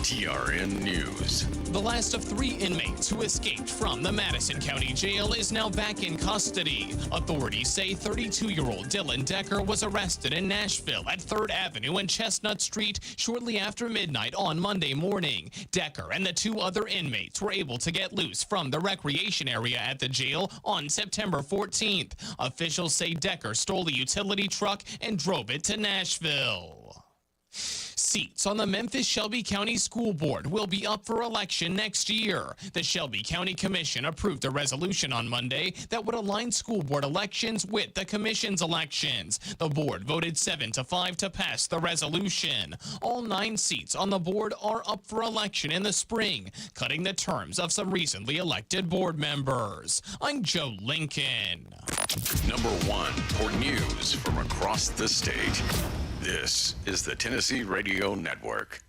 TRN News. The last of 3 inmates who escaped from the Madison County Jail is now back in custody. Authorities say 32-year-old Dylan Decker was arrested in Nashville at 3rd Avenue and Chestnut Street shortly after midnight on Monday morning. Decker and the 2 other inmates were able to get loose from the recreation area at the jail on September 14th. Officials say Decker stole a utility truck and drove it to Nashville. Seats on the Memphis-Shelby County School Board will be up for election next year. The Shelby County Commission approved a resolution on Monday that would align school board elections with the commission's elections. The board voted 7-5 to pass the resolution. All 9 seats on the board are up for election in the spring, cutting the terms of some recently elected board members. I'm Joe Lincoln. Number 1 for news from across the state. This is the Tennessee Radio Network.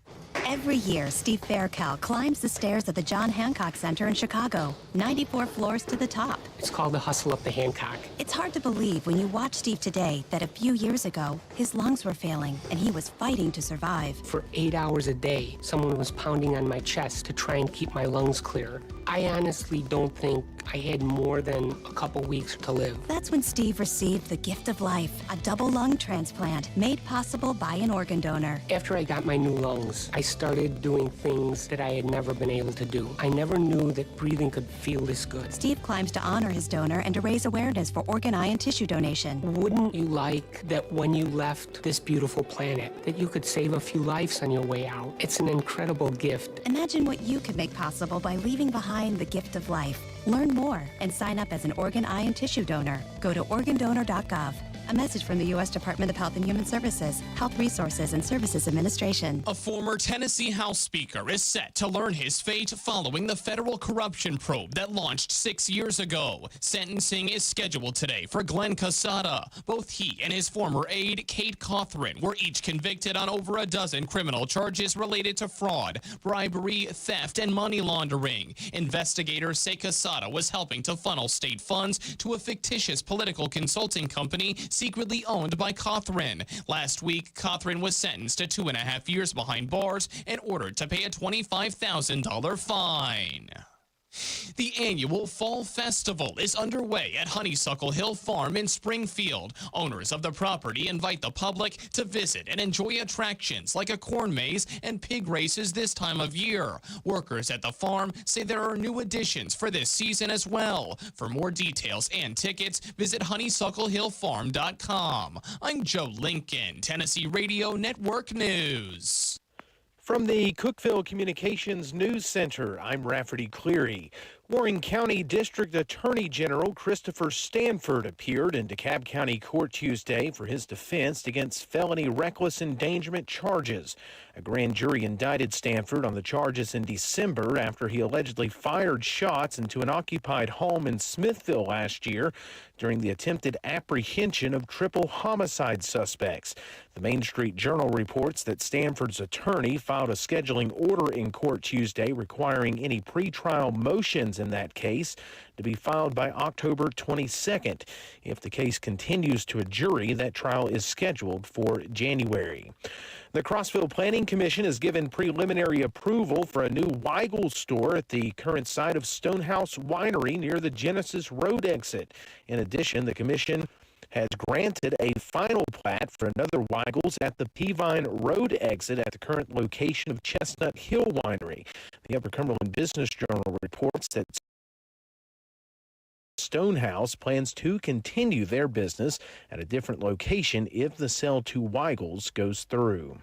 Every year, Steve Faircal climbs the stairs at the John Hancock Center in Chicago, 94 floors to the top. It's called the hustle up the Hancock. It's hard to believe when you watch Steve today that a few years ago, his lungs were failing and he was fighting to survive. For 8 hours a day, someone was pounding on my chest to try and keep my lungs clear. I honestly don't think I had more than a couple weeks to live. That's when Steve received the gift of life, a double lung transplant made possible by an organ donor. After I got my new lungs, I started doing things that I had never been able to do. I never knew that breathing could feel this good. Steve climbs to honor his donor and to raise awareness for organ, eye, and tissue donation. Wouldn't you like that when you left this beautiful planet, that you could save a few lives on your way out? It's an incredible gift. Imagine what you could make possible by leaving behind the gift of life. Learn more and sign up as an organ, eye, and tissue donor. Go to organdonor.gov. A message from the U.S. Department of Health and Human Services, Health Resources and Services Administration. A former Tennessee House Speaker is set to learn his fate following the federal corruption probe that launched 6 years ago. Sentencing is scheduled today for Glenn Casada. Both he and his former aide, Kate Cothran, were each convicted on over a dozen criminal charges related to fraud, bribery, theft, and money laundering. Investigators say Casada was helping to funnel state funds to a fictitious political consulting company secretly owned by Cothran. Last week, Cothran was sentenced to 2.5 years behind bars and ordered to pay a $25,000 fine. The annual Fall Festival is underway at Honeysuckle Hill Farm in Springfield. Owners of the property invite the public to visit and enjoy attractions like a corn maze and pig races this time of year. Workers at the farm say there are new additions for this season as well. For more details and tickets, visit honeysucklehillfarm.com. I'm Joe Lincoln, Tennessee Radio Network News. From the Cookeville Communications News Center, I'm Rafferty Cleary. Warren County District Attorney General Christopher Stanford appeared in DeKalb County Court Tuesday for his defense against felony reckless endangerment charges. A grand jury indicted Stanford on the charges in December after he allegedly fired shots into an occupied home in Smithville last year during the attempted apprehension of triple homicide suspects. The Main Street Journal reports that Stanford's attorney filed a scheduling order in court Tuesday requiring any pretrial motions in that case to be filed by October 22nd. If the case continues to a jury, that trial is scheduled for January. The Crossville Planning Commission has given preliminary approval for a new Weigel store at the current site of Stonehouse Winery near the Genesis Road exit. In addition, the commission has granted a final plat for another Weigel's at the Peavine Road exit at the current location of Chestnut Hill Winery. The Upper Cumberland Business Journal reports that Stonehouse plans to continue their business at a different location if the sale to Weigel's goes through.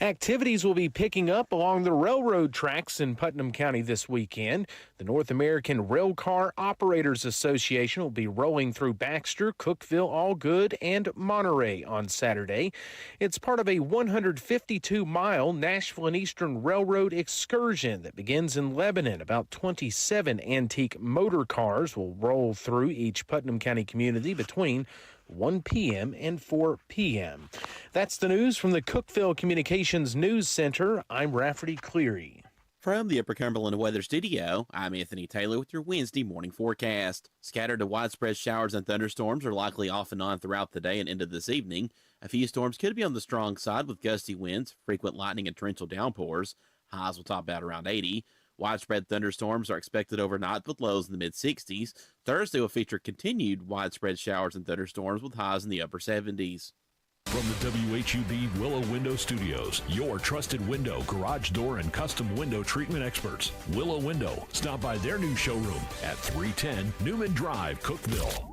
Activities will be picking up along the railroad tracks in Putnam County this weekend. The North American Railcar Operators Association will be rolling through Baxter, Cookeville, Allgood, and Monterey on Saturday. It's part of a 152-mile Nashville and Eastern Railroad excursion that begins in Lebanon. About 27 antique motor cars will roll through each Putnam County community between 1 p.m. and 4 p.m. That's the news from the Cookeville Communications News Center. I'm Rafferty Cleary. From the Upper Cumberland Weather Studio, I'm Anthony Taylor with your Wednesday morning forecast. Scattered to widespread showers and thunderstorms are likely off and on throughout the day and into this evening. A few storms could be on the strong side with gusty winds, frequent lightning, and torrential downpours. Highs will top out around 80. Widespread thunderstorms are expected overnight with lows in the mid-60s. Thursday will feature continued widespread showers and thunderstorms with highs in the upper 70s. From the WHUB Willow Window Studios, your trusted window, garage door, and custom window treatment experts. Willow Window. Stop by their new showroom at 310 Newman Drive, Cookeville.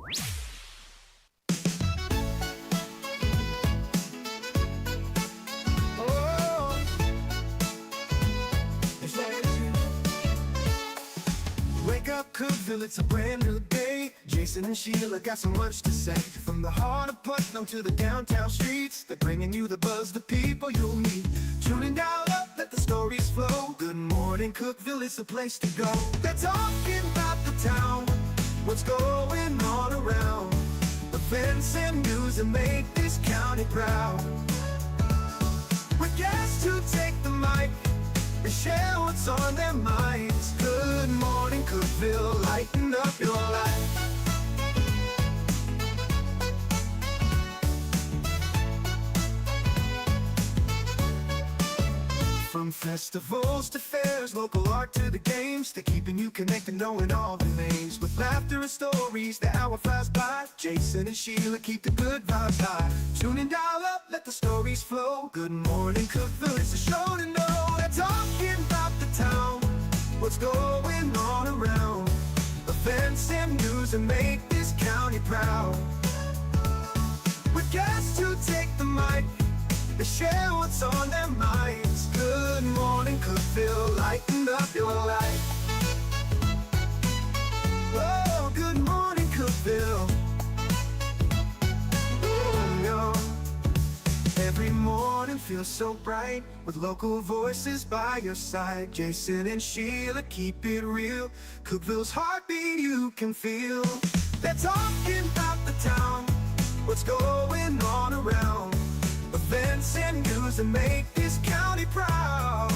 Wake up, Cookeville, it's a brand new day. Jason and Sheila got so much to say. From the heart of Putnam to the downtown streets, they're bringing you the buzz, the people you'll meet. Tuning dial up, let the stories flow. Good morning, Cookeville, it's the place to go. They're talking about the town, what's going on around. Events and news that make this county proud. With guests who take the mic, they share what's on their minds. Good morning, Cookeville, lighten up your life. From festivals to fairs, local art to the games, they're keeping you connected, knowing all the names. With laughter and stories, the hour flies by. Jason and Sheila keep the good vibes high. Tune in, dial up, let the stories flow. Good morning, Cookeville, it's a show to know. They're talking about the town, what's going on around. Events and news that make this county proud. With guests who take the mic, they share what's on their minds. Good morning, Cookeville, lighten up your life. Oh, good morning, Cookeville. Oh, no. Every morning feels so bright with local voices by your side. Jason and Sheila keep it real. Cookeville's heartbeat you can feel. They're talking about the town, what's going on around. Events and news that make this county proud.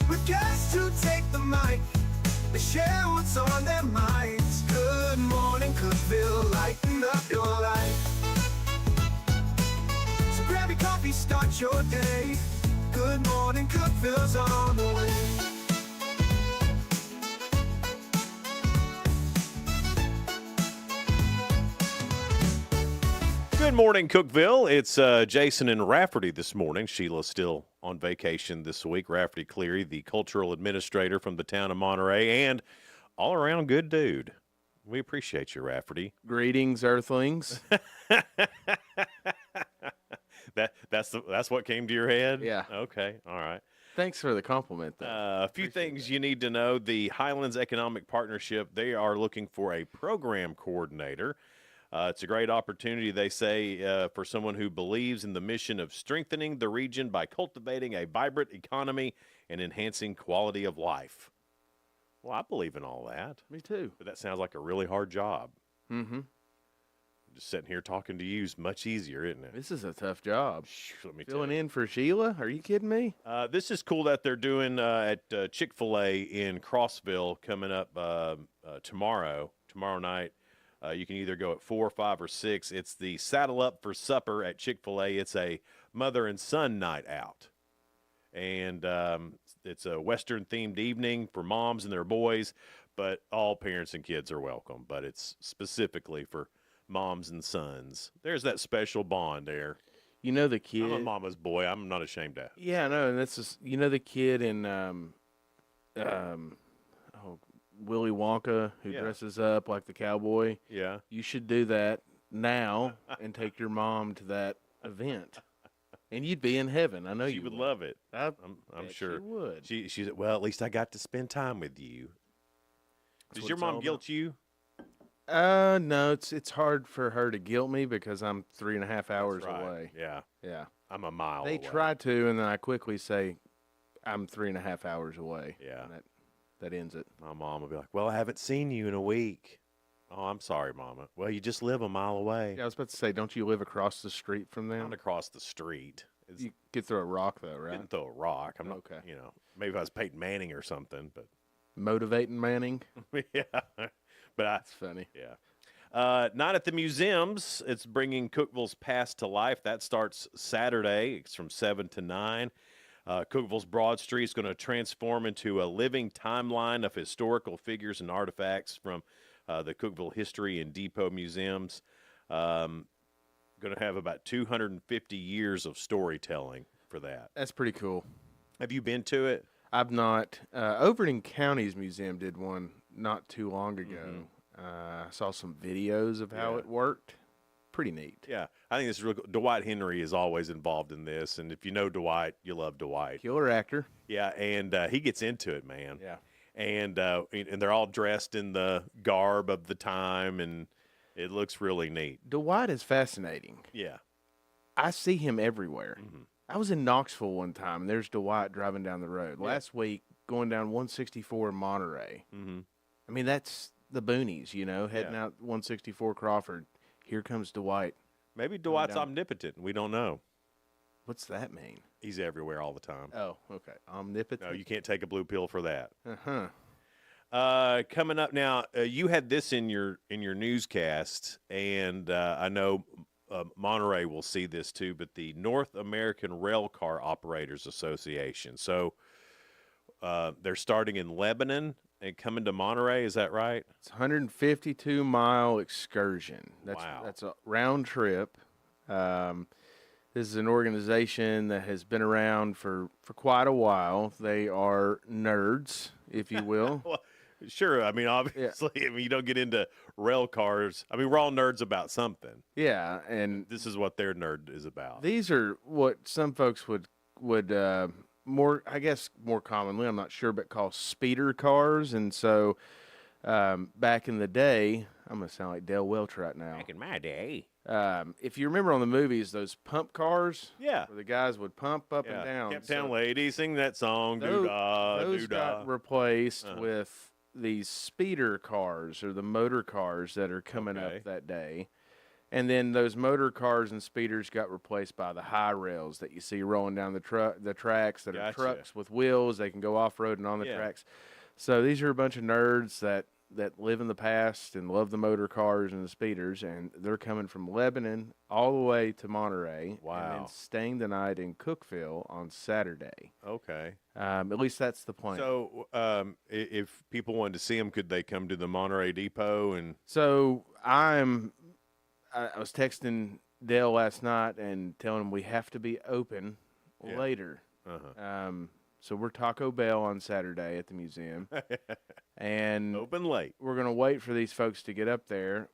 With guests who take the mic, they share what's on their minds. Good morning, Cookeville, lighten up your life. So grab your coffee, start your day. Good morning, Cookeville's on the way. Good morning, Cookeville. It's Jason and Rafferty this morning. Sheila's still on vacation this week. Rafferty Cleary, the cultural administrator from the town of Monterey, and all-around good dude. We appreciate you, Rafferty. Greetings, Earthlings. That's what came to your head? Yeah. Okay. All right. Thanks for the compliment, though. A few things you need to know. The Highlands Economic Partnership, they are looking for a program coordinator. It's a great opportunity, they say, for someone who believes in the mission of strengthening the region by cultivating a vibrant economy and enhancing quality of life. Well, I believe in all that. Me too. But that sounds like a really hard job. Mm-hmm. Just sitting here talking to you is much easier, isn't it? This is a tough job. Let me Filling tell you. in for Sheila? Are you kidding me? This is cool that they're doing at Chick-fil-A in Crossville coming up tomorrow night. You can either go at 4, 5, or 6. It's the Saddle Up for Supper at Chick-fil-A. It's a mother and son night out. And it's a Western-themed evening for moms and their boys, but all parents and kids are welcome. But it's specifically for moms and sons. There's that special bond there. You know the kid. I'm a mama's boy. I'm not ashamed of. Yeah, no, and this is, you know the kid in Willy Wonka who dresses up like the cowboy? Yeah. You should do that now and take your mom to that event. And you'd be in heaven. I know She would love it. I'm sure. She would. She said, well, at least I got to spend time with you. That's Does what your it's mom all guilt you? No, it's hard for her to guilt me because I'm 3.5 hours That's right. away. Yeah. Yeah. I'm a mile They away. try to, and then I quickly say, I'm 3.5 hours away. Yeah. And that ends it. My mom will be like, well, I haven't seen you in a week. Oh, I'm sorry, Mama. Well, you just live a mile away. Yeah, I was about to say, don't you live across the street from them? Not across the street. You could throw a rock, though, right? Didn't throw a rock. I'm not, Okay. maybe if I was Peyton Manning or something, but Motivating Manning? yeah. But That's funny. yeah. Not at the museums. It's bringing Cookeville's past to life. That starts Saturday. It's from 7 to 9. Cookeville's Broad Street is going to transform into a living timeline of historical figures and artifacts from the Cookeville History and Depot Museums. Going to have about 250 years of storytelling for that. That's pretty cool. Have you been to it? I've not. Overton County's museum did one not too long ago. I saw some videos of how it worked. Pretty neat. Yeah, I think this is really cool. Dwight Henry is always involved in this, and if you know Dwight, you love Dwight. Killer actor. Yeah, and he gets into it, man. Yeah. And they're all dressed in the garb of the time, and it looks really neat. Dwight is fascinating. Yeah. I see him everywhere. I was in Knoxville one time, and there's Dwight driving down the road. Yeah. Last week, going down 164 in Monterey. I mean, that's the boonies, you know, heading out 164 Crawford. Here comes Dwight. Maybe Dwight's omnipotent. We don't know. What's that mean? He's everywhere all the time. Oh, okay. Omnipotent. No, you can't take a blue pill for that. Uh-huh. Coming up now, you had this in your newscast, and I know Monterey will see this too, but the North American Railcar Operators Association. So they're starting in Lebanon and coming to Monterey. Is that right? It's a 152-mile excursion. That's a round trip. This is an organization that has been around for quite a while. They are nerds, if you will. Well, sure. I mean, obviously, I mean, you don't get into rail cars. I mean, we're all nerds about something. Yeah, and This is what their nerd is about. these are what some folks would more commonly, I'm not sure, but call speeder cars. And so back in the day, I'm going to sound like Dale Welch right now. Back in my day. If you remember on the movies, those pump cars, Yeah. where the guys would pump up and down. Cape Town Lady, sing that song. Doo-dah, Those doo-dah. got replaced with these speeder cars, or the motor cars that are coming Okay. up that day. And then those motor cars and speeders got replaced by the high rails that you see rolling down the tracks that are Gotcha. trucks with wheels. They can go off-road and on the tracks. So these are a bunch of nerds that live in the past and love the motor cars and the speeders, and they're coming from Lebanon all the way to Monterey. Wow. And then staying the night in Cookeville on Saturday. Okay. At least that's the plan. So if people wanted to see them, could they come to the Monterey Depot? And So I was texting Dale last night and telling him we have to be open later. So we're Taco Bell on Saturday at the museum. And open late. we're going to wait for these folks to get up there.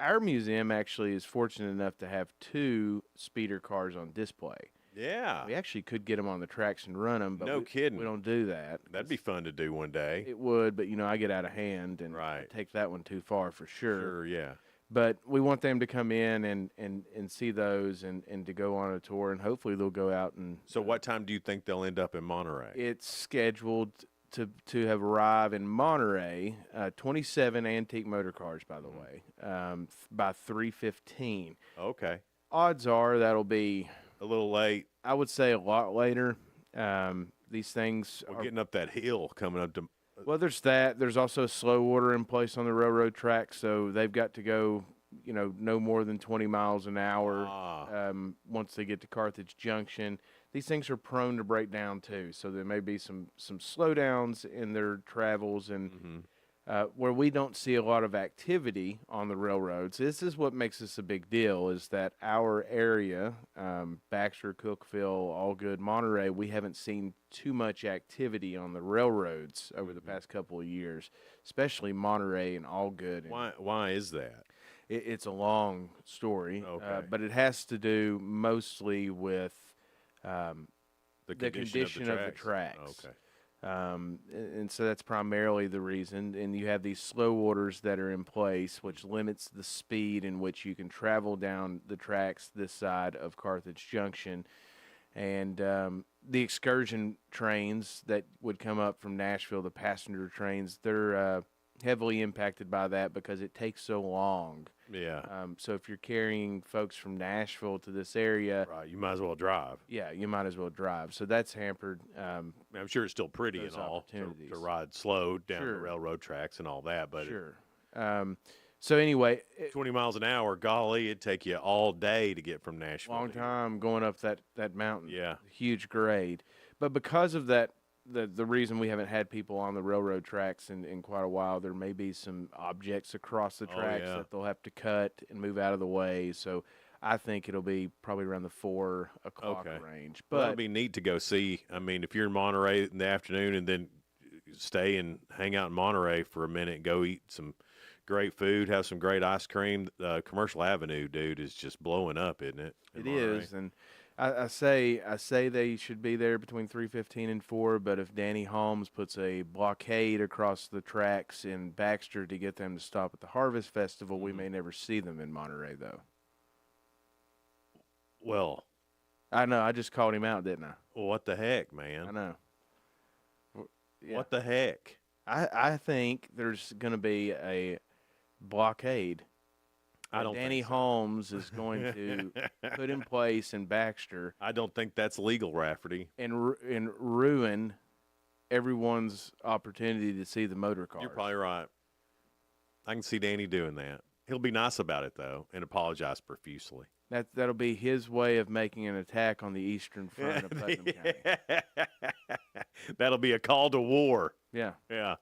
Our museum actually is fortunate enough to have 2 speeder cars on display. Yeah. We actually could get them on the tracks and run them, but No kidding. we don't do that. That'd be fun to do one day. It would, but, I get out of hand and Right. take that one too far for sure. Sure, yeah. But we want them to come in and see those and to go on a tour, and hopefully they'll go out and So what time do you think they'll end up in Monterey? it's scheduled to have arrived in Monterey, 27 antique motor cars, by the way, by 3:15. Okay. Odds are that'll be, A little late. I would say, a lot later. These things We're are, getting up that hill coming up to. well, there's that. There's also slow order in place on the railroad track, so they've got to go, no more than 20 miles an hour once they get to Carthage Junction. These things are prone to break down too, so there may be some slowdowns in their travels, and where we don't see a lot of activity on the railroads. This is what makes this a big deal, is that our area, Baxter, Cookeville, Allgood, Monterey, we haven't seen too much activity on the railroads over the past couple of years, especially Monterey and Allgood. And Why is that? it's a long story, Okay. but it has to do mostly with The the condition of the tracks. Okay. And so that's primarily the reason. And you have these slow orders that are in place, which limits the speed in which you can travel down the tracks this side of Carthage Junction. And the excursion trains that would come up from Nashville, the passenger trains, they're heavily impacted by that because it takes so long. Yeah. So if you're carrying folks from Nashville to this area, Right. You might as well drive. yeah, you might as well drive. So that's hampered. I'm sure it's still pretty Those and all to opportunities. ride slow down the Sure. railroad tracks and all that, but Sure. So anyway, 20 miles an hour, golly, it'd take you all day to get from Nashville. long to here. time going up that mountain. Yeah. Huge grade. But because of that, the reason we haven't had people on the railroad tracks in quite a while, there may be some objects across the tracks yeah. that they'll have to cut and move out of the way. So I think it'll be probably around the 4 o'clock range. But Well, that'd be neat to go see. I mean, if you're in Monterey in the afternoon and then stay and hang out in Monterey for a minute, go eat some great food, have some great ice cream. Commercial Avenue, dude, is just blowing up, isn't it? It is, and I say they should be there between 3:15 and 4. But if Danny Holmes puts a blockade across the tracks in Baxter to get them to stop at the Harvest Festival, we may never see them in Monterey, though. Well, I know. I just called him out, didn't I? well, what the heck, man? I know. Yeah. What the heck? I think there's going to be a blockade. I don't Danny think so. Holmes is going to put in place in Baxter I don't think that's legal, Rafferty. and ruin everyone's opportunity to see the motor cars. You're probably right. I can see Danny doing that. He'll be nice about it, though, and apologize profusely. That'll be his way of making an attack on the eastern front of Putnam County. That'll be a call to war. Yeah. Yeah.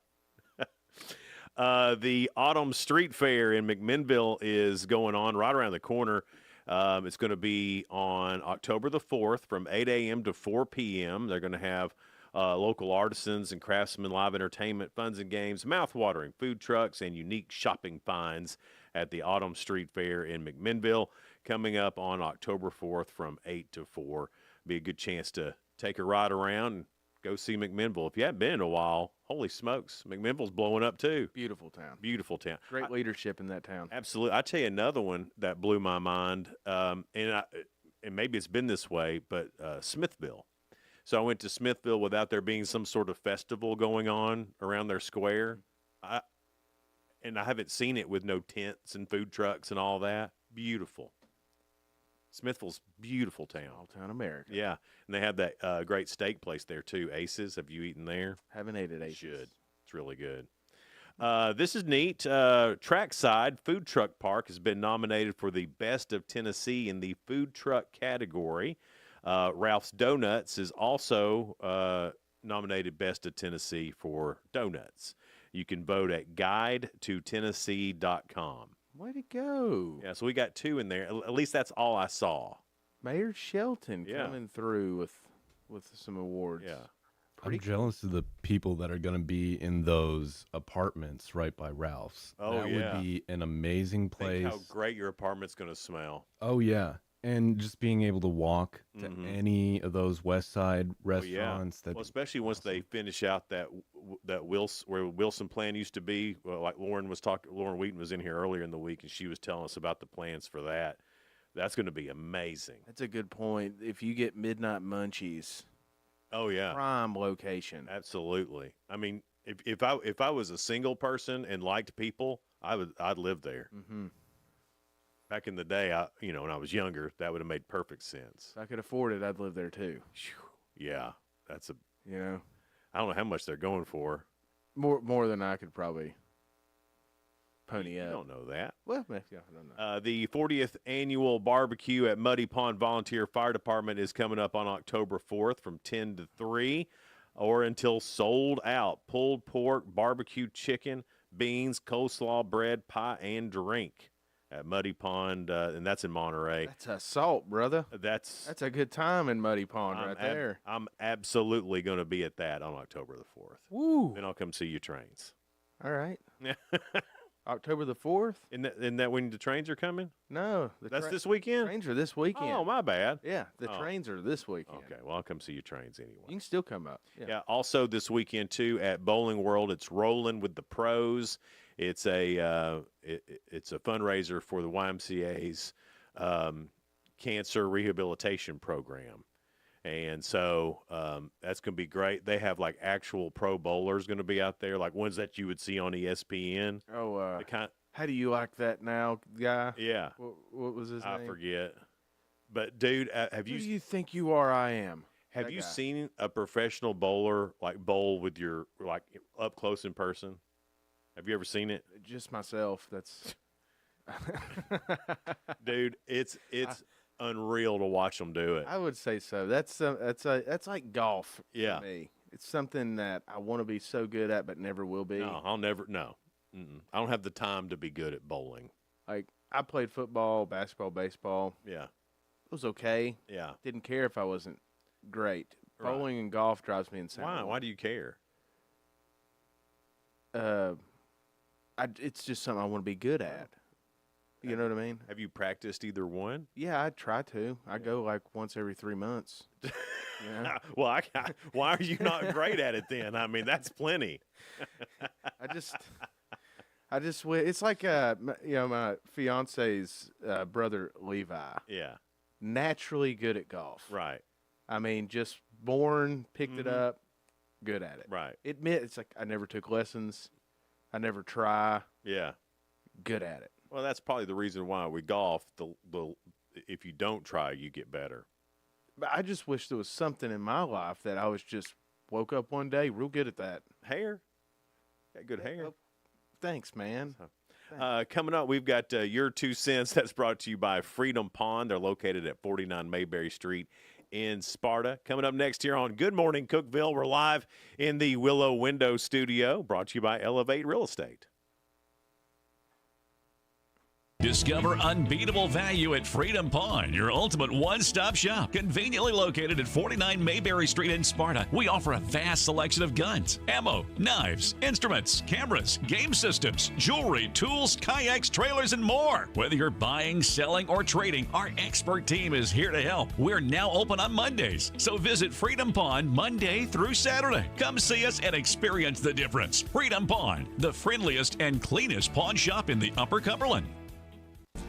The Autumn Street Fair in McMinnville is going on right around the corner. It's going to be on October the 4th from 8 a.m. to 4 p.m. They're going to have local artisans and craftsmen, live entertainment, funs and games, mouth-watering food trucks, and unique shopping finds at the Autumn Street Fair in McMinnville coming up on October 4th from 8 to 4. Be a good chance to take a ride around and go see McMinnville. If you haven't been in a while, holy smokes, McMinnville's blowing up too. Beautiful town. Beautiful town. Great leadership in that town. Absolutely. I'll tell you another one that blew my mind, and maybe it's been this way, but Smithville. So I went to Smithville without there being some sort of festival going on around their square. And I haven't seen it with no tents and food trucks and all that. Beautiful. Smithville's beautiful town. All town America. Yeah, and they have that great steak place there too, Aces. Have you eaten there? Haven't ate at Aces. Should. It's really good. This is neat. Trackside Food Truck Park has been nominated for the Best of Tennessee in the food truck category. Ralph's Donuts is also nominated Best of Tennessee for donuts. You can vote at guidetotennessee.com. Way to go. Yeah, so we got 2 in there. At least that's all I saw. Mayor Shelton Yeah. coming through with some awards. Yeah. I'm jealous of the people that are going to be in those apartments right by Ralph's. Oh, that yeah. would be an amazing place. Think how great your apartment's going to smell. Oh, yeah. And just being able to walk to any of those West Side restaurants. Well, especially once they finish out that where Wilson Plan used to be. Well, like Lauren Wheaton was in here earlier in the week, and she was telling us about the plans for that. That's going to be amazing. That's a good point. If you get Midnight Munchies, Oh yeah, prime location. absolutely. I mean, if I was a single person and liked people, I'd live there. Mm-hmm. Back in the day, when I was younger, that would have made perfect sense. If I could afford it, I'd live there too. Yeah, that's You know, I don't know how much they're going for. more than I could probably pony You up. don't know that. Well, maybe, I don't know. The 40th annual barbecue at Muddy Pond Volunteer Fire Department is coming up on October 4th from 10 to 3 or until sold out. Pulled pork, barbecue chicken, beans, coleslaw, bread, pie, and drink at Muddy Pond, and that's in Monterey. That's assault, brother. That's a good time in Muddy Pond right there. I'm absolutely going to be at that on October the 4th. Woo. Then I'll come see your trains. All right. October the 4th? Isn't that when the trains are coming? No. That's this weekend? Trains are this weekend. Oh, my bad. Yeah, the Oh. trains are this weekend. Okay, well, I'll come see your trains anyway. You can still come up. Yeah. Also this weekend too at Bowling World, it's Rolling with the Pros. It's a it's a fundraiser for the YMCA's cancer rehabilitation program, and so that's going to be great. They have like actual pro bowlers going to be out there, like ones that you would see on ESPN. Oh, The kind, how do you like that now, guy? yeah, What was his I name? forget. But dude, have Who do you you think you are? I am. have That you guy. seen a professional bowler like bowl with your like up close in person? Have you ever seen it? Just myself. That's Dude, it's unreal to watch them do it. I would say so. That's like golf. Yeah. To me. It's something that I want to be so good at, but never will be. No, I'll never. No, I don't have the time to be good at bowling. Like I played football, basketball, baseball. Yeah, it was okay. Yeah, didn't care if I wasn't great. Right. Bowling and golf drives me insane. Why? Why do you care? It's just something I want to be good at. You know what I mean? Have you practiced either one? Yeah, I try to. I go like once every 3 months. Yeah. Well, why are you not great at it then? I mean, that's plenty. I just, it's like, my fiance's brother, Levi. Yeah. Naturally good at golf. Right. I mean, just born, picked it up, good at it. Right. It's like I never took lessons. I never try. Yeah. Good at it. Well, that's probably the reason why we golf. If you don't try, you get better. But I just wish there was something in my life that I was just woke up one day real good at that. Hair. Got good hair. Thanks, man. Coming up, we've got Your 2 Cents. That's brought to you by Freedom Pond. They're located at 49 Mayberry Street in Sparta. Coming up next here on Good Morning Cookeville, we're live in the Willow Window Studio, brought to you by Elevate Real Estate. Discover unbeatable value at Freedom Pond, your ultimate one-stop shop. Conveniently located at 49 Mayberry Street in Sparta, we offer a vast selection of guns, ammo, knives, instruments, cameras, game systems, jewelry, tools, kayaks, trailers, and more. Whether you're buying, selling, or trading, our expert team is here to help. We're now open on Mondays, so visit Freedom Pond Monday through Saturday. Come see us and experience the difference. Freedom Pond, the friendliest and cleanest pawn shop in the Upper Cumberland.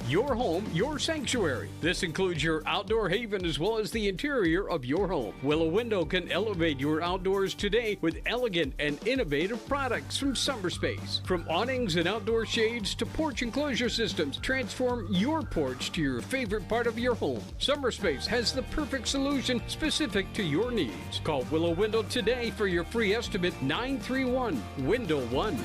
Your home, your sanctuary. This includes your outdoor haven as well as the interior of your home. Willow Window can elevate your outdoors today with elegant and innovative products from SummerSpace. From awnings and outdoor shades to porch enclosure systems, transform your porch to your favorite part of your home. SummerSpace has the perfect solution specific to your needs. Call Willow Window today for your free estimate, 931-WINDOW-1.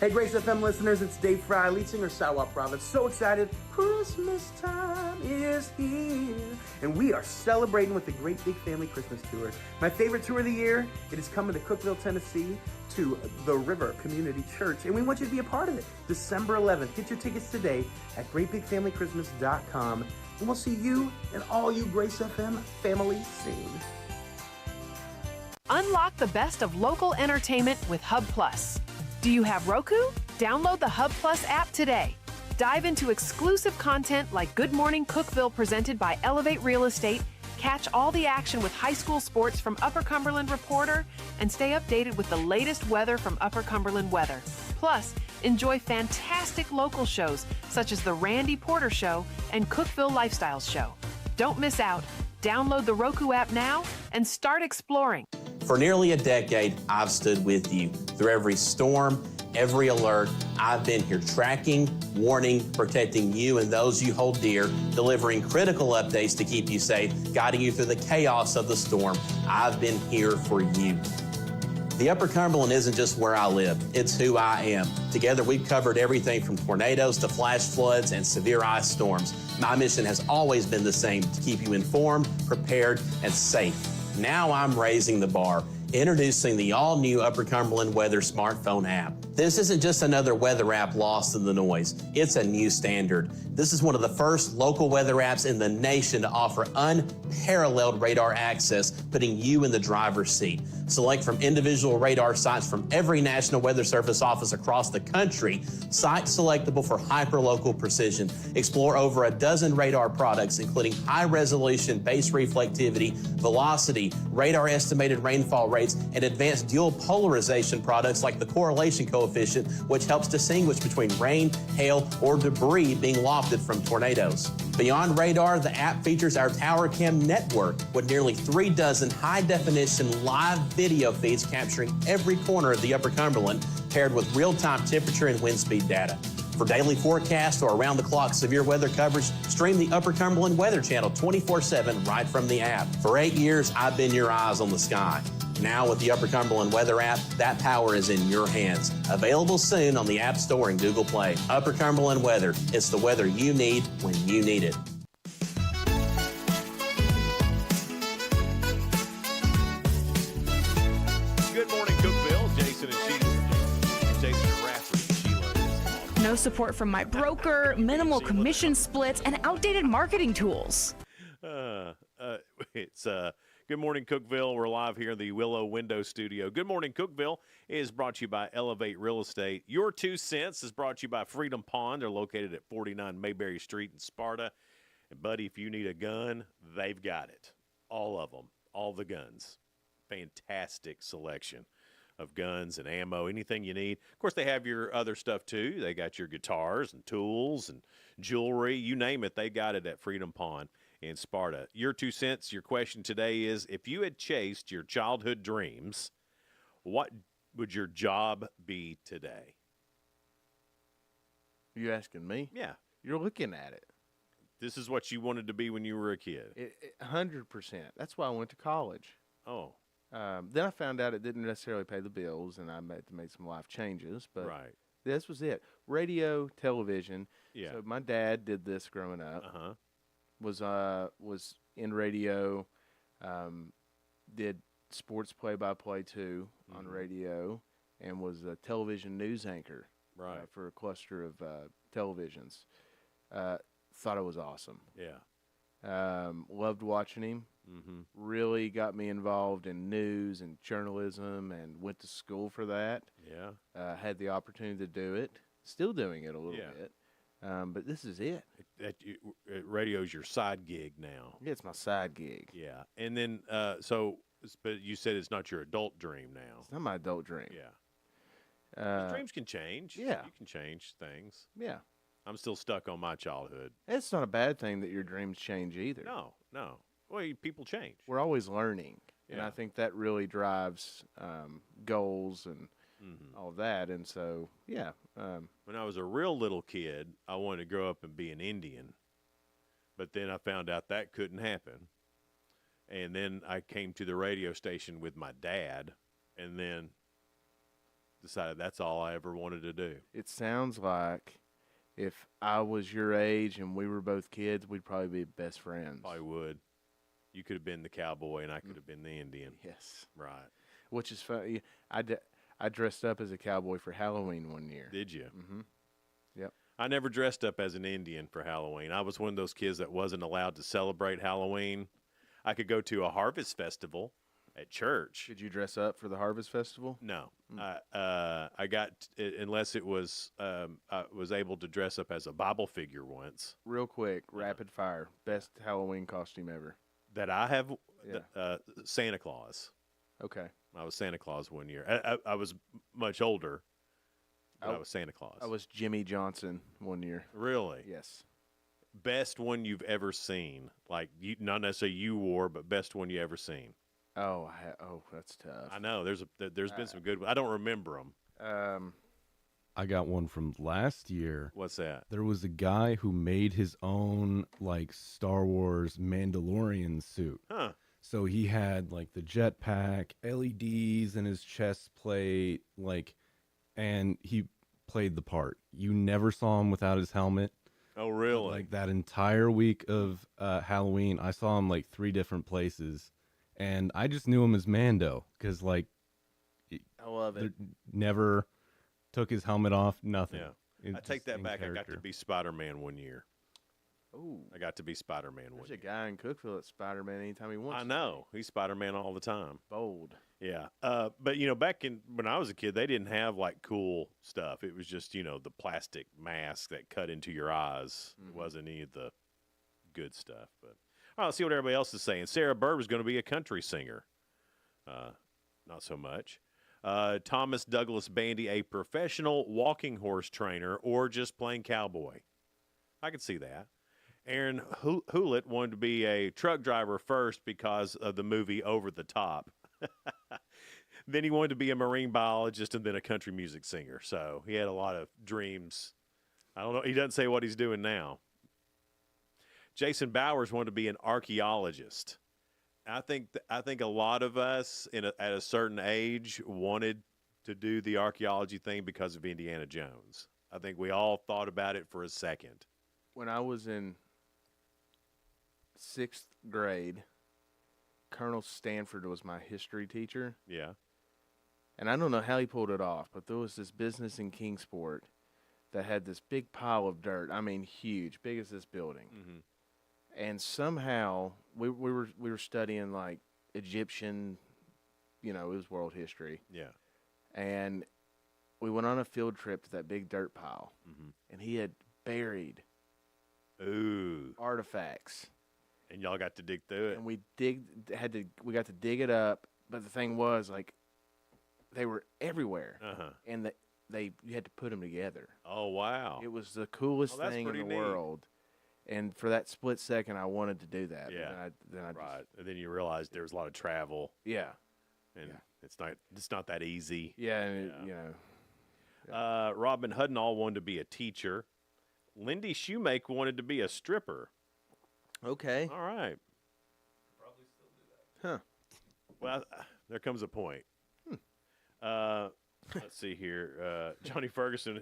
Hey Grace FM listeners, it's Dave Fry, lead singer Sawa Province. So excited, Christmas time is here. And we are celebrating with the Great Big Family Christmas Tour. My favorite tour of the year, it is coming to Cookeville, Tennessee to the River Community Church. And we want you to be a part of it. December 11th, get your tickets today at greatbigfamilychristmas.com. And we'll see you and all you Grace FM family soon. Unlock the best of local entertainment with Hub Plus. Do you have Roku? Download the Hub Plus app today. Dive into exclusive content like Good Morning Cookeville presented by Elevate Real Estate, catch all the action with high school sports from Upper Cumberland Reporter, and stay updated with the latest weather from Upper Cumberland Weather. Plus, enjoy fantastic local shows such as The Randy Porter Show and Cookeville Lifestyles Show. Don't miss out. Download the Roku app now and start exploring. For nearly a decade, I've stood with you. Through every storm, every alert, I've been here tracking, warning, protecting you and those you hold dear, delivering critical updates to keep you safe, guiding you through the chaos of the storm. I've been here for you. The Upper Cumberland isn't just where I live, it's who I am. Together, we've covered everything from tornadoes to flash floods and severe ice storms. My mission has always been the same, to keep you informed, prepared, and safe. Now I'm raising the bar, introducing the all-new Upper Cumberland Weather smartphone app. This isn't just another weather app lost in the noise. It's a new standard. This is one of the first local weather apps in the nation to offer unparalleled radar access, putting you in the driver's seat. Select from individual radar sites from every National Weather Service office across the country, sites selectable for hyperlocal precision. Explore over a dozen radar products, including high-resolution base reflectivity, velocity, radar estimated rainfall rates, and advanced dual polarization products like the correlation coefficient, which helps distinguish between rain, hail, or debris being lofted from tornadoes. Beyond radar, the app features our Tower Cam network with nearly 3 dozen high-definition live video feeds capturing every corner of the Upper Cumberland, paired with real-time temperature and wind speed data. For daily forecasts or around-the-clock severe weather coverage, stream the Upper Cumberland Weather Channel 24/7 right from the app. For 8 years, I've been your eyes on the sky. Now with the Upper Cumberland Weather app, that power is in your hands. Available soon on the App Store and Google Play. Upper Cumberland Weather. It's the weather you need when you need it. Good morning, Cookeville. Jason and Sheila. Jason and Rafferty. Sheila. No support from my broker, minimal commission splits, and outdated marketing tools. It's Good Morning Cookeville. We're live here in the Willow Window Studio. Good Morning Cookeville is brought to you by Elevate Real Estate. Your 2 cents is brought to you by Freedom Pond. They're located at 49 Mayberry Street in Sparta. And, buddy, if you need a gun, they've got it. All of them. All the guns. Fantastic selection of guns and ammo, anything you need. Of course, they have your other stuff, too. They got your guitars and tools and jewelry. You name it, they got it at Freedom Pond in Sparta. Your 2 cents, your question today is, if you had chased your childhood dreams, what would your job be today? Are you asking me? Yeah. You're looking at it. This is what you wanted to be when you were a kid. 100%. That's why I went to college. Oh. Then I found out it didn't necessarily pay the bills, and I made some life changes. But right. This was it. Radio, television. Yeah. So my dad did this growing up. Uh-huh. Was in radio, did sports play-by-play too on radio, and was a television news anchor for a cluster of televisions. Thought it was awesome. Yeah. Loved watching him. Mm-hmm. Really got me involved in news and journalism, and went to school for that. Yeah. Had the opportunity to do it. Still doing it a little bit. But this is it. Radio's your side gig now. Yeah, it's my side gig. Yeah. And then, but you said it's not your adult dream now. It's not my adult dream. Yeah. Dreams can change. Yeah. You can change things. Yeah. I'm still stuck on my childhood. It's not a bad thing that your dreams change either. No. Well, people change. We're always learning. And Yeah. I think that really drives goals and all that. And so, yeah. When I was a real little kid, I wanted to grow up and be an Indian. But then I found out that couldn't happen. And then I came to the radio station with my dad, and then decided that's all I ever wanted to do. It sounds like if I was your age and we were both kids, we'd probably be best friends. Probably would. You could have been the cowboy, and I could have been the Indian. Yes. Right. Which is funny. I dressed up as a cowboy for Halloween one year. Did you? Mm-hmm. Yep. I never dressed up as an Indian for Halloween. I was one of those kids that wasn't allowed to celebrate Halloween. I could go to a harvest festival at church. Did you dress up for the harvest festival? No. I got, unless it was, I was able to dress up as a Bible figure once. Real quick, rapid fire. Best Halloween costume ever. That I have, Santa Claus. Okay. I was Santa Claus one year. I was much older, but I was Santa Claus. I was Jimmy Johnson one year. Really? Yes. Best one you've ever seen. Like, not necessarily you wore, but best one you ever seen. Oh, that's tough. I know. There's been some good ones. I don't remember them. I got one from last year. What's that? There was a guy who made his own, like, Star Wars Mandalorian suit. Huh. So he had, like, the jetpack, LEDs in his chest plate, like, and he played the part. You never saw him without his helmet. Oh, really? Like, that entire week of Halloween, I saw him, like, 3 different places. And I just knew him as Mando, because, like, I love it. Never took his helmet off, nothing. Yeah. I take that back. I got to be Spider-Man one year. Ooh. I got to be Spider-Man one There's year. a guy in Cookeville that's Spider-Man anytime he wants. I know. He's Spider-Man all the time. Bold. Yeah. But, back when I was a kid, they didn't have, like, cool stuff. It was just, the plastic mask that cut into your eyes. It wasn't any of the good stuff. But all right, let's see what everybody else is saying. Sarah Bird was going to be a country singer. Not so much. Thomas Douglas Bandy, a professional walking horse trainer, or just plain cowboy. I could see that. Aaron Hewlett wanted to be a truck driver first because of the movie Over the Top. Then he wanted to be a marine biologist and then a country music singer. So he had a lot of dreams. I don't know. He doesn't say what he's doing now. Jason Bowers wanted to be an archaeologist. I think a lot of us at a certain age wanted to do the archaeology thing because of Indiana Jones. I think we all thought about it for a second. When I was in 6th grade, Colonel Stanford was my history teacher. Yeah. And I don't know how he pulled it off, but there was this business in Kingsport that had this big pile of dirt. I mean, huge, big as this building. Mm-hmm. And somehow we were studying like Egyptian, it was world history. Yeah. And we went on a field trip to that big dirt pile, and he had buried artifacts. And y'all got to dig through it. And we got to dig it up, but the thing was, like, they were everywhere, and you had to put them together. Oh, wow! It was the coolest thing in the world. And for that split second, I wanted to do that. Yeah. And then you realized there was a lot of travel. Yeah. And it's not that easy. Yeah. And Robin Hudnall wanted to be a teacher. Lindy Shoemake wanted to be a stripper. Okay. All right. Probably still do that. Huh. Well, there comes a point. Let's see here. Johnny Ferguson,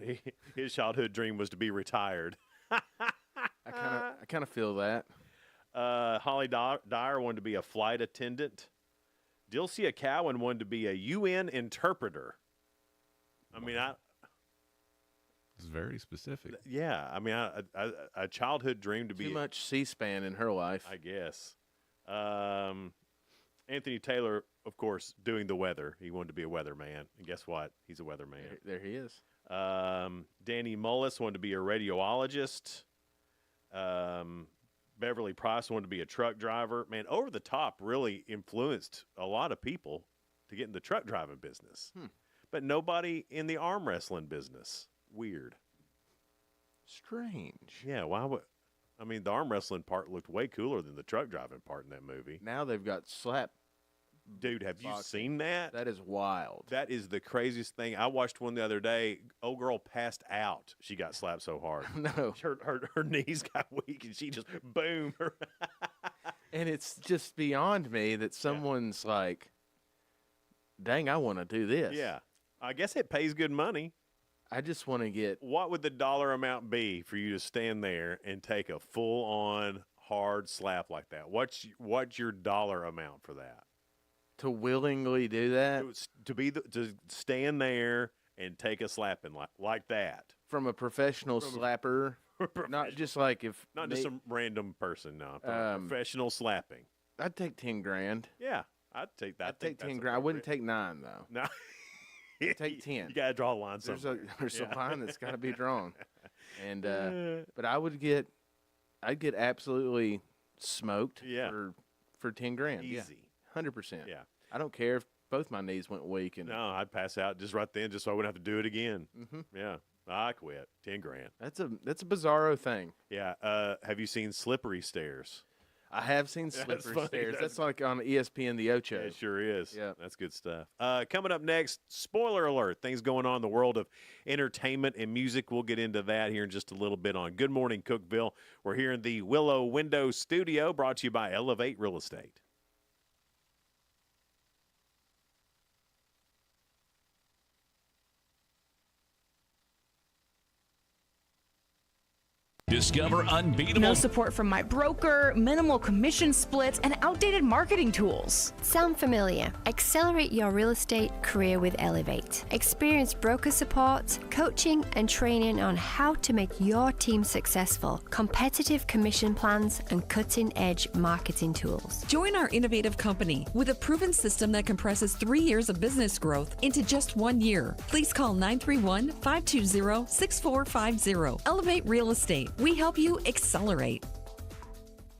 his childhood dream was to be retired. I kind of feel that. Holly Dyer wanted to be a flight attendant. Dilcia Cowan wanted to be a UN interpreter. I mean, It's very specific. Yeah, I mean, a childhood dream to be too much C-SPAN in her life, I guess. Anthony Taylor, of course, doing the weather. He wanted to be a weatherman, and guess what? He's a weatherman. There he is. Danny Mullis wanted to be a radiologist. Beverly Price wanted to be a truck driver. Man, Over the Top really influenced a lot of people to get in the truck driving business, but nobody in the arm wrestling business. Weird. Strange. Yeah, why would... I mean, the arm wrestling part looked way cooler than the truck driving part in that movie. Now they've got slap. Dude, have you seen that? That is wild. That is the craziest thing. I watched one the other day. Old girl passed out. She got slapped so hard. No. Her knees got weak, and she just, boom. And it's just beyond me that someone's like, dang, I want to do this. Yeah. I guess it pays good money. I just want to get... What would the dollar amount be for you to stand there and take a full-on hard slap like that? What's your dollar amount for that? To willingly do that? To stand there and take a slapping like that. From a professional slapper? Not just like if... Not just some random person, no. Professional slapping. I'd take 10 grand. Yeah, I'd take that. I'd take 10 grand. I wouldn't take 9, though. No. Take 10. You got to draw a line somewhere. There's a line that's got to be drawn. And but I'd get absolutely smoked for 10 grand. Easy. Yeah, 100%. Yeah. I don't care if both my knees went weak. And no, I'd pass out just right then, just so I wouldn't have to do it again. Yeah, I quit. 10 grand. That's a bizarro thing. Yeah. Have you seen Slippery Stairs? I have seen Slippery Stairs. That's like on ESPN The Ocho. It sure is. Yeah. That's good stuff. Coming up next, spoiler alert, things going on in the world of entertainment and music. We'll get into that here in just a little bit on Good Morning Cookeville. We're here in the Willow Window Studio, brought to you by Elevate Real Estate. Discover unbeatable. No support from my broker, minimal commission splits, and outdated marketing tools. Sound familiar? Accelerate your real estate career with Elevate. Experience broker support, coaching, and training on how to make your team successful, competitive commission plans, and cutting-edge marketing tools. Join our innovative company with a proven system that compresses 3 years of business growth into just 1 year. Please call 931-520-6450. Elevate Real Estate. We help you accelerate.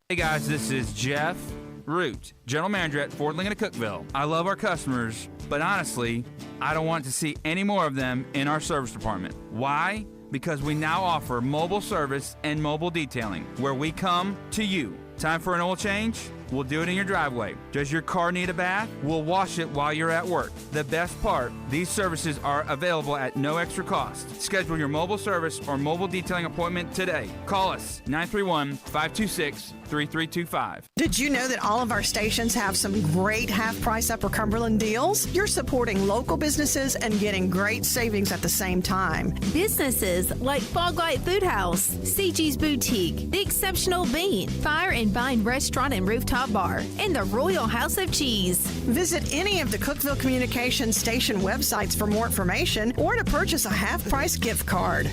Hey guys, this is Jeff Root, General Manager at Ford Lincoln of Cookeville. I love our customers, but honestly, I don't want to see any more of them in our service department. Why? Because we now offer mobile service and mobile detailing, where we come to you. Time for an oil change? We'll do it in your driveway. Does your car need a bath? We'll wash it while you're at work. The best part, these services are available at no extra cost. Schedule your mobile service or mobile detailing appointment today. Call us 931-526-3325. Did you know that all of our stations have some great half-price Upper Cumberland deals? You're supporting local businesses and getting great savings at the same time. Businesses like Fog Light Food House, CG's Boutique, The Exceptional Bean, Fire and Vine Restaurant and Rooftop Bar, and the Royal House of Cheese. Visit any of the Cookeville Communications station websites for more information or to purchase a half-price gift card.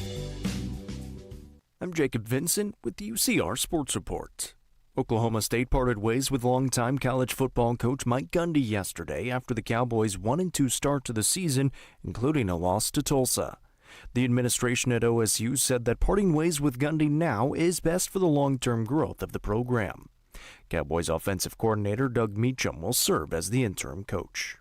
I'm Jacob Vincent with the UCR Sports Report. Oklahoma State parted ways with longtime college football coach Mike Gundy yesterday after the Cowboys' 1-2 start to the season, including a loss to Tulsa. The administration at OSU said that parting ways with Gundy now is best for the long-term growth of the program. Cowboys offensive coordinator Doug Meacham will serve as the interim coach.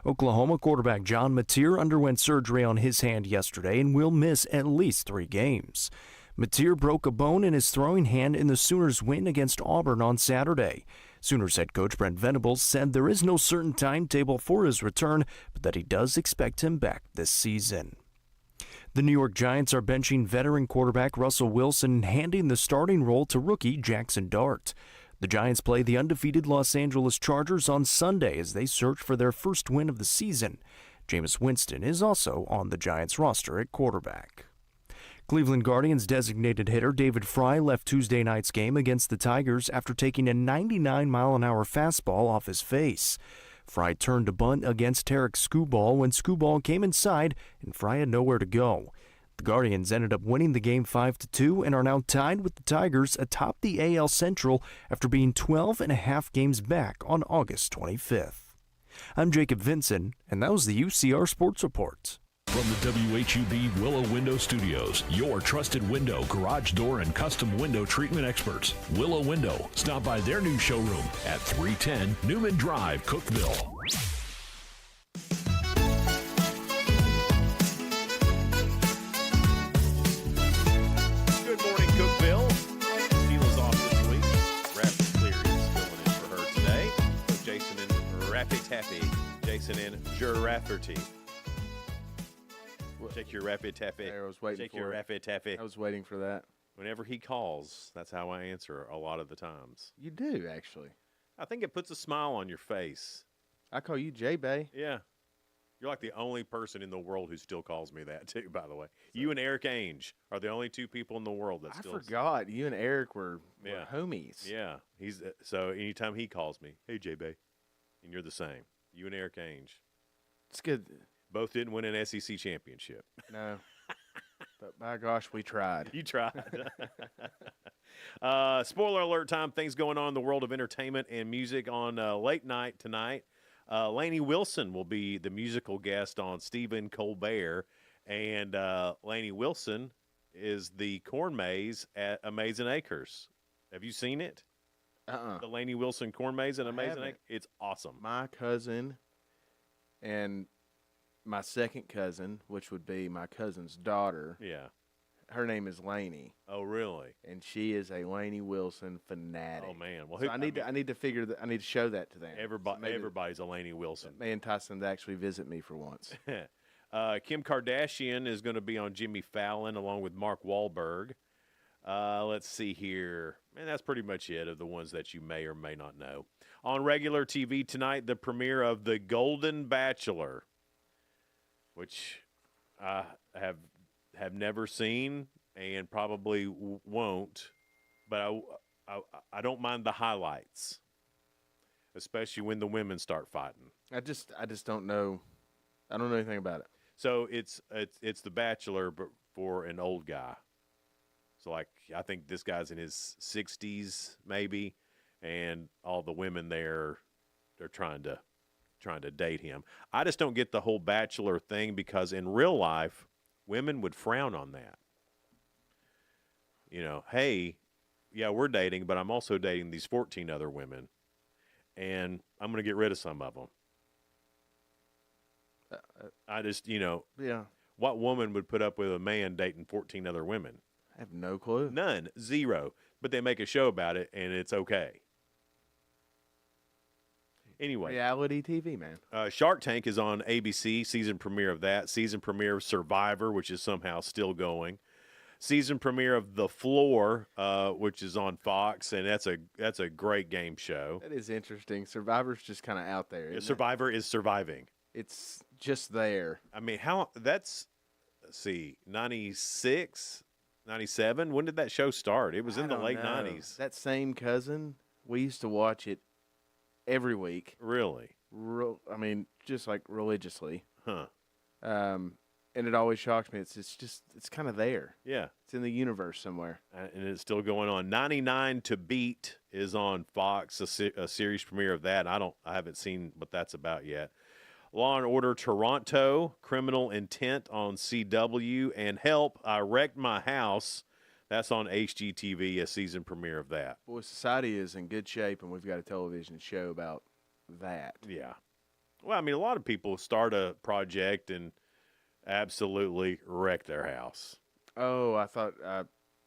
Oklahoma quarterback John Mateer underwent surgery on his hand yesterday and will miss at least 3 games. Mateer broke a bone in his throwing hand in the Sooners' win against Auburn on Saturday. Sooners head coach Brent Venables said there is no certain timetable for his return, but that he does expect him back this season. The New York Giants are benching veteran quarterback Russell Wilson and handing the starting role to rookie Jackson Dart. The Giants play the undefeated Los Angeles Chargers on Sunday as they search for their first win of the season. Jameis Winston is also on the Giants roster at quarterback. Cleveland Guardians designated hitter David Fry left Tuesday night's game against the Tigers after taking a 99-mile-an-hour fastball off his face. Fry turned to bunt against Tarek Skubal when Skubal came inside and Fry had nowhere to go. The Guardians ended up winning the game 5-2 and are now tied with the Tigers atop the AL Central after being 12.5 games back on August 25th. I'm Jacob Vincent, and that was the UCR Sports Report. From the WHUB Willow Window Studios, your trusted window, garage door, and custom window treatment experts. Willow Window. Stop by their new showroom at 310 Newman Drive, Cookeville. Good morning, Cookeville. Sheila's off this week. Rafferty Cleary is filling in for her today. Jason and Rafferty. Jason and Rafferty. Check your rapid taffy. I was waiting Check for your it. rapid taffy. I was waiting for that. Whenever he calls, that's how I answer a lot of the times. You do, actually. I think it puts a smile on your face. I call you J-Bay. Yeah. You're like the only person in the world who still calls me that, too, by the way. You and Eric Ainge are the only 2 people in the world that still. I forgot. You and Eric were homies. Yeah. He's so anytime he calls me, hey, J-Bay, and you're the same. You and Eric Ainge. It's good. Both didn't win an SEC championship. No. But by gosh, we tried. You tried. Spoiler alert time. Things going on in the world of entertainment and music on late night tonight. Lainey Wilson will be the musical guest on Stephen Colbert. And Lainey Wilson is the corn maze at Amazing Acres. Have you seen it? The Lainey Wilson corn maze at Amazing Acres? It's awesome. My cousin and my second cousin, which would be my cousin's daughter. Yeah. Her name is Lainey. Oh, really? And she is a Lainey Wilson fanatic. Oh man! Well, so I need to show that to them. Everybody's a Lainey Wilson. That may entice them to actually visit me for once. Kim Kardashian is going to be on Jimmy Fallon along with Mark Wahlberg. Let's see here. And that's pretty much it of the ones that you may or may not know. On regular TV tonight, the premiere of The Golden Bachelor, which I have never seen and probably won't, but I don't mind the highlights, especially when the women start fighting. I just don't know. I don't know anything about it. So it's The Bachelor, but for an old guy. So like I think this guy's in his 60s maybe, and all the women there they're trying to date him. I just don't get the whole bachelor thing because in real life, women would frown on that. You know, hey, yeah, we're dating, but I'm also dating these 14 other women, and I'm going to get rid of some of them. I just, yeah. What woman would put up with a man dating 14 other women? I have no clue. None. Zero. But they make a show about it, and it's okay. Anyway, reality TV, man. Shark Tank is on ABC, season premiere of that. Season premiere of Survivor, which is somehow still going. Season premiere of The Floor, which is on Fox, and that's a great game show. That is interesting. Survivor's just kind of out there. isn't it? Survivor is surviving. It's just there. I mean, let's see, 96, 97? When did that show start? It was in the late 90s. That same cousin, we used to watch it every week. Really? I mean, just like religiously. Huh. And it always shocks me. It's kind of there. Yeah. It's in the universe somewhere. And it's still going on. 99 to Beat is on Fox, a series premiere of that. I haven't seen what that's about yet. Law and Order Toronto, Criminal Intent on CW, and Help, I Wrecked My House. That's on HGTV, a season premiere of that. Boy, society is in good shape, and we've got a television show about that. Yeah. Well, I mean, a lot of people start a project and absolutely wreck their house. Oh, I thought I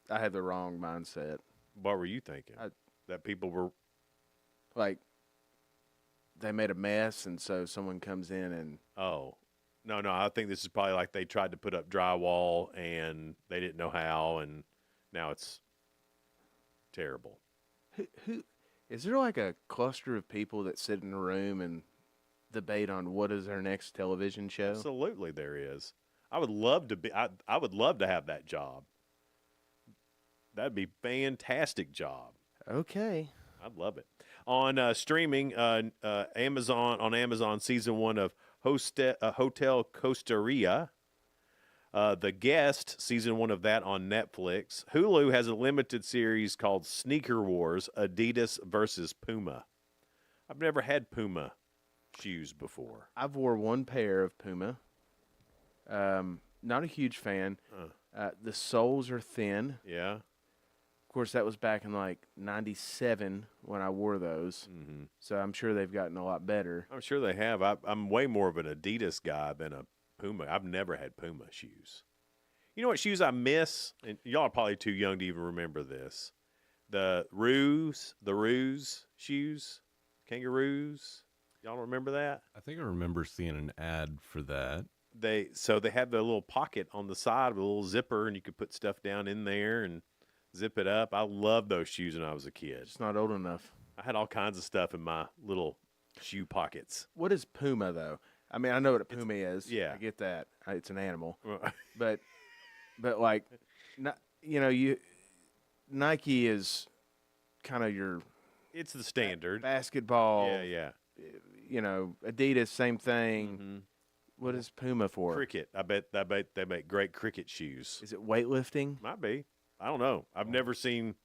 had the wrong mindset. What were you thinking? That people were like, they made a mess, and so someone comes in and no, I think this is probably like they tried to put up drywall and they didn't know how, and now it's terrible. Who is there like a cluster of people that sit in a room and debate on what is their next television show? Absolutely, there is. I would love to be. I would love to have that job. That'd be fantastic job. Okay, I'd love it. On streaming, Amazon season 1 of Hotel Costa Rica. The Guest, season 1 of that on Netflix. Hulu has a limited series called Sneaker Wars, Adidas versus Puma. I've never had Puma shoes before. I've wore one pair of Puma. Not a huge fan. The soles are thin. Yeah. Of course, that was back in like 97 when I wore those. Mm-hmm. So I'm sure they've gotten a lot better. I'm sure they have. I'm way more of an Adidas guy than a Puma. I've never had Puma shoes. You know what shoes I miss? And y'all are probably too young to even remember this. The Ruse shoes, kangaroos. Y'all remember that? I think I remember seeing an ad for that. They have the little pocket on the side with a little zipper, and you could put stuff down in there and zip it up. I loved those shoes when I was a kid. It's not old enough. I had all kinds of stuff in my little shoe pockets. What is Puma, though? I mean, I know what a Puma is. Yeah. I get that. It's an animal. but like, Nike is kind of your... It's the standard. Basketball. Yeah. Adidas, same thing. Mm-hmm. What is Puma for? Cricket. I bet they make great cricket shoes. Is it weightlifting? Might be. I don't know. I've never seen.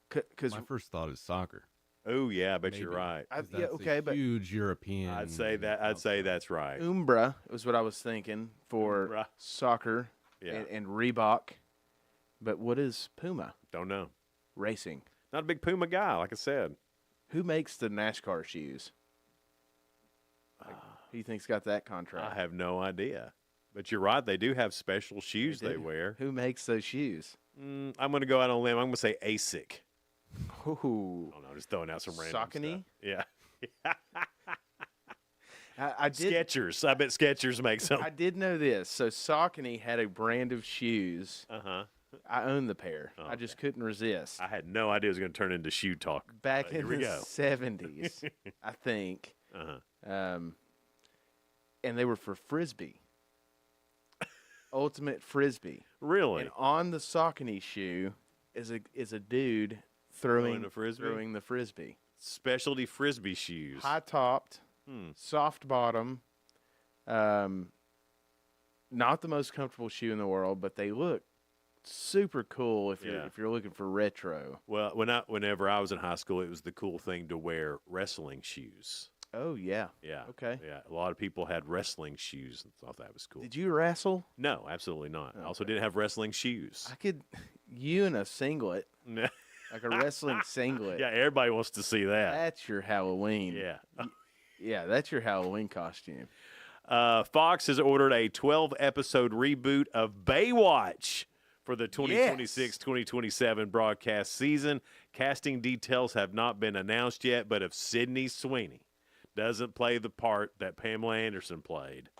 Because my first thought is soccer. Oh yeah, I bet you're right. But huge European. I'd say that's right. Umbra was what I was thinking for Umbra. soccer. Yeah. And Reebok. But what is Puma? Don't know. Racing. Not a big Puma guy, like I said. Who makes the NASCAR shoes? Who do you think's got that contract? I have no idea. But you're right. They do have special shoes they wear. Who makes those shoes? I'm going to go out on a limb. I'm going to say ASIC. Ooh. I don't know. Just throwing out some random Saucony? stuff. Yeah. I did. Skechers. I bet Skechers makes some. I did know this. So Saucony had a brand of shoes. Uh-huh. I own the pair. Oh, I just couldn't resist. I had no idea it was going to turn into shoe talk. Back in here we the go. 70s, I think. Uh-huh. And they were for Frisbee. Ultimate Frisbee. Really? And on the Saucony shoe is a dude throwing the Frisbee? Throwing the Frisbee. Specialty Frisbee shoes. High topped, soft bottom. Not the most comfortable shoe in the world, but they look super cool if you're looking for retro. Well, whenever I was in high school, it was the cool thing to wear wrestling shoes. Oh yeah. Yeah. Okay. Yeah. A lot of people had wrestling shoes and thought that was cool. Did you wrestle? No, absolutely not. I also didn't have wrestling shoes. You in a singlet. Like a wrestling singlet. Yeah, everybody wants to see that. That's your Halloween. Yeah. Yeah, that's your Halloween costume. Fox has ordered a 12-episode reboot of Baywatch for the 2026-2027 broadcast season. Casting details have not been announced yet, but of Sydney Sweeney, doesn't play the part that Pamela Anderson played,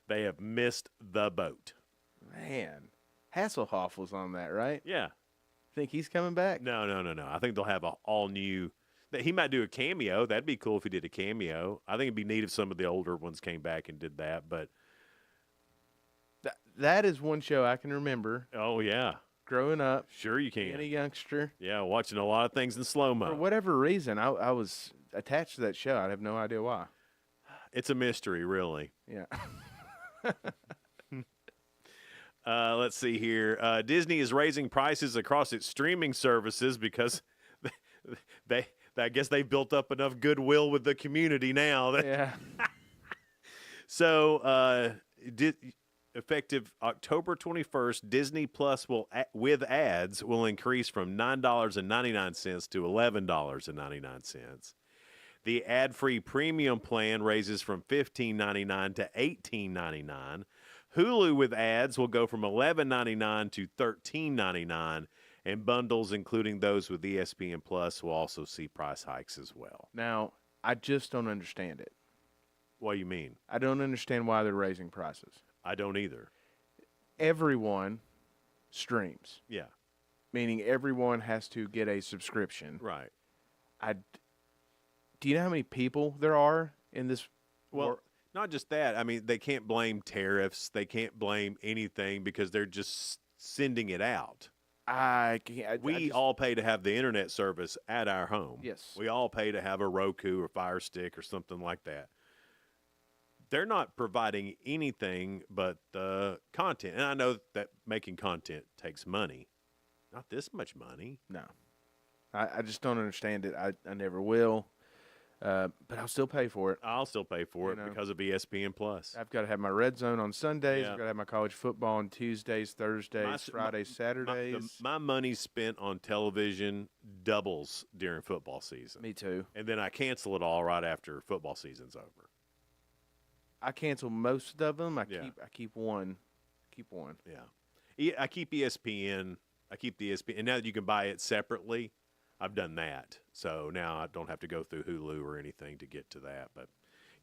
they have missed the boat. Man, Hasselhoff was on that, right? Yeah. Think he's coming back? No. I think they'll have an all-new – he might do a cameo. That'd be cool if he did a cameo. I think it'd be neat if some of the older ones came back and did that, but – that is one show I can remember. Oh, yeah. Growing up. Sure you can. Being a youngster. Yeah, watching a lot of things in slow-mo. For whatever reason, I was attached to that show. I have no idea why. It's a mystery, really. Yeah. Let's see here. Disney is raising prices across its streaming services because I guess they built up enough goodwill with the community now. Yeah. So, effective October 21st, Disney Plus with ads will increase from $9.99 to $11.99. The ad-free premium plan raises from $15.99 to $18.99. Hulu with ads will go from $11.99 to $13.99, and bundles, including those with ESPN Plus, will also see price hikes as well. Now, I just don't understand it. What do you mean? I don't understand why they're raising prices. I don't either. Everyone streams. Yeah. Meaning everyone has to get a subscription. Right. Do you know how many people there are in this? Well, not just that. I mean, they can't blame tariffs. They can't blame anything because they're just sending it out. We all pay to have the internet service at our home. Yes. We all pay to have a Roku or Fire Stick or something like that. They're not providing anything but the content. And I know that making content takes money. Not this much money. No. I just don't understand it. I never will. But I'll still pay for it. I'll still pay for it because of ESPN Plus. I've got to have my Red Zone on Sundays. Yeah. I've got to have my college football on Tuesdays, Thursdays, Fridays, Saturdays. My money spent on television doubles during football season. Me too. And then I cancel it all right after football season's over. I cancel most of them. I keep one. Yeah. I keep ESPN. I keep the ESPN. And now that you can buy it separately, I've done that. So now I don't have to go through Hulu or anything to get to that. But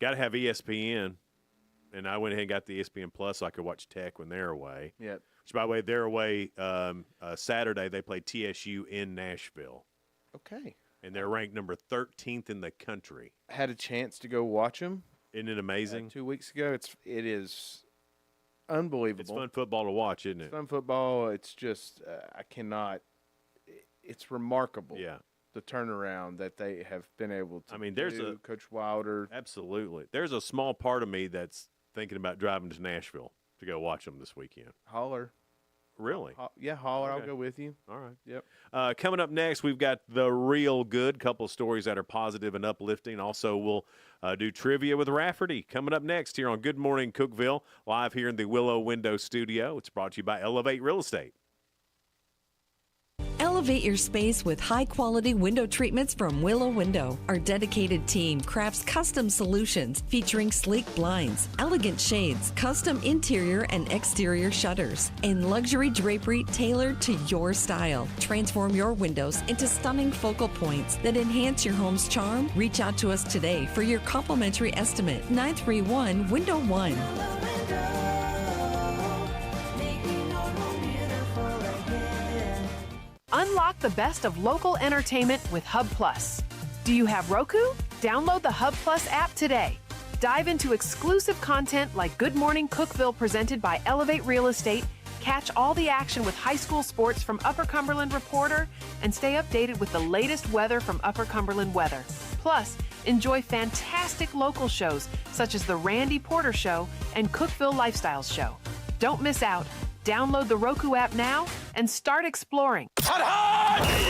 got to have ESPN. And I went ahead and got the ESPN Plus so I could watch Tech when they're away. Yep. Which, by the way, they're away Saturday. They play TSU in Nashville. Okay. And they're ranked number 13th in the country. I had a chance to go watch them. Isn't it amazing? 2 weeks ago. It is unbelievable. It's fun football to watch, isn't it? It's fun football. It's just I cannot. It's remarkable. Yeah. The turnaround that they have been able to. I mean, there's do. Coach Wilder. Absolutely. There's a small part of me that's thinking about driving to Nashville to go watch them this weekend. Holler. Really? Yeah, holler. Okay. I'll go with you. All right. Yep. Coming up next, we've got the real good, couple of stories that are positive and uplifting. Also, we'll do trivia with Rafferty. Coming up next here on Good Morning Cookeville, live here in the Willow Window Studio. It's brought to you by Elevate Real Estate. Elevate your space with high-quality window treatments from Willow Window. Our dedicated team crafts custom solutions featuring sleek blinds, elegant shades, custom interior and exterior shutters, and luxury drapery tailored to your style. Transform your windows into stunning focal points that enhance your home's charm. Reach out to us today for your complimentary estimate. 931-WINDOW-1. Unlock the best of local entertainment with Hub Plus. Do you have Roku? Download the Hub Plus app today. Dive into exclusive content like Good Morning Cookeville presented by Elevate Real Estate, catch all the action with high school sports from Upper Cumberland Reporter, and stay updated with the latest weather from Upper Cumberland Weather. Plus, enjoy fantastic local shows such as The Randy Porter Show and Cookeville Lifestyles Show. Don't miss out. Download the Roku app now and start exploring.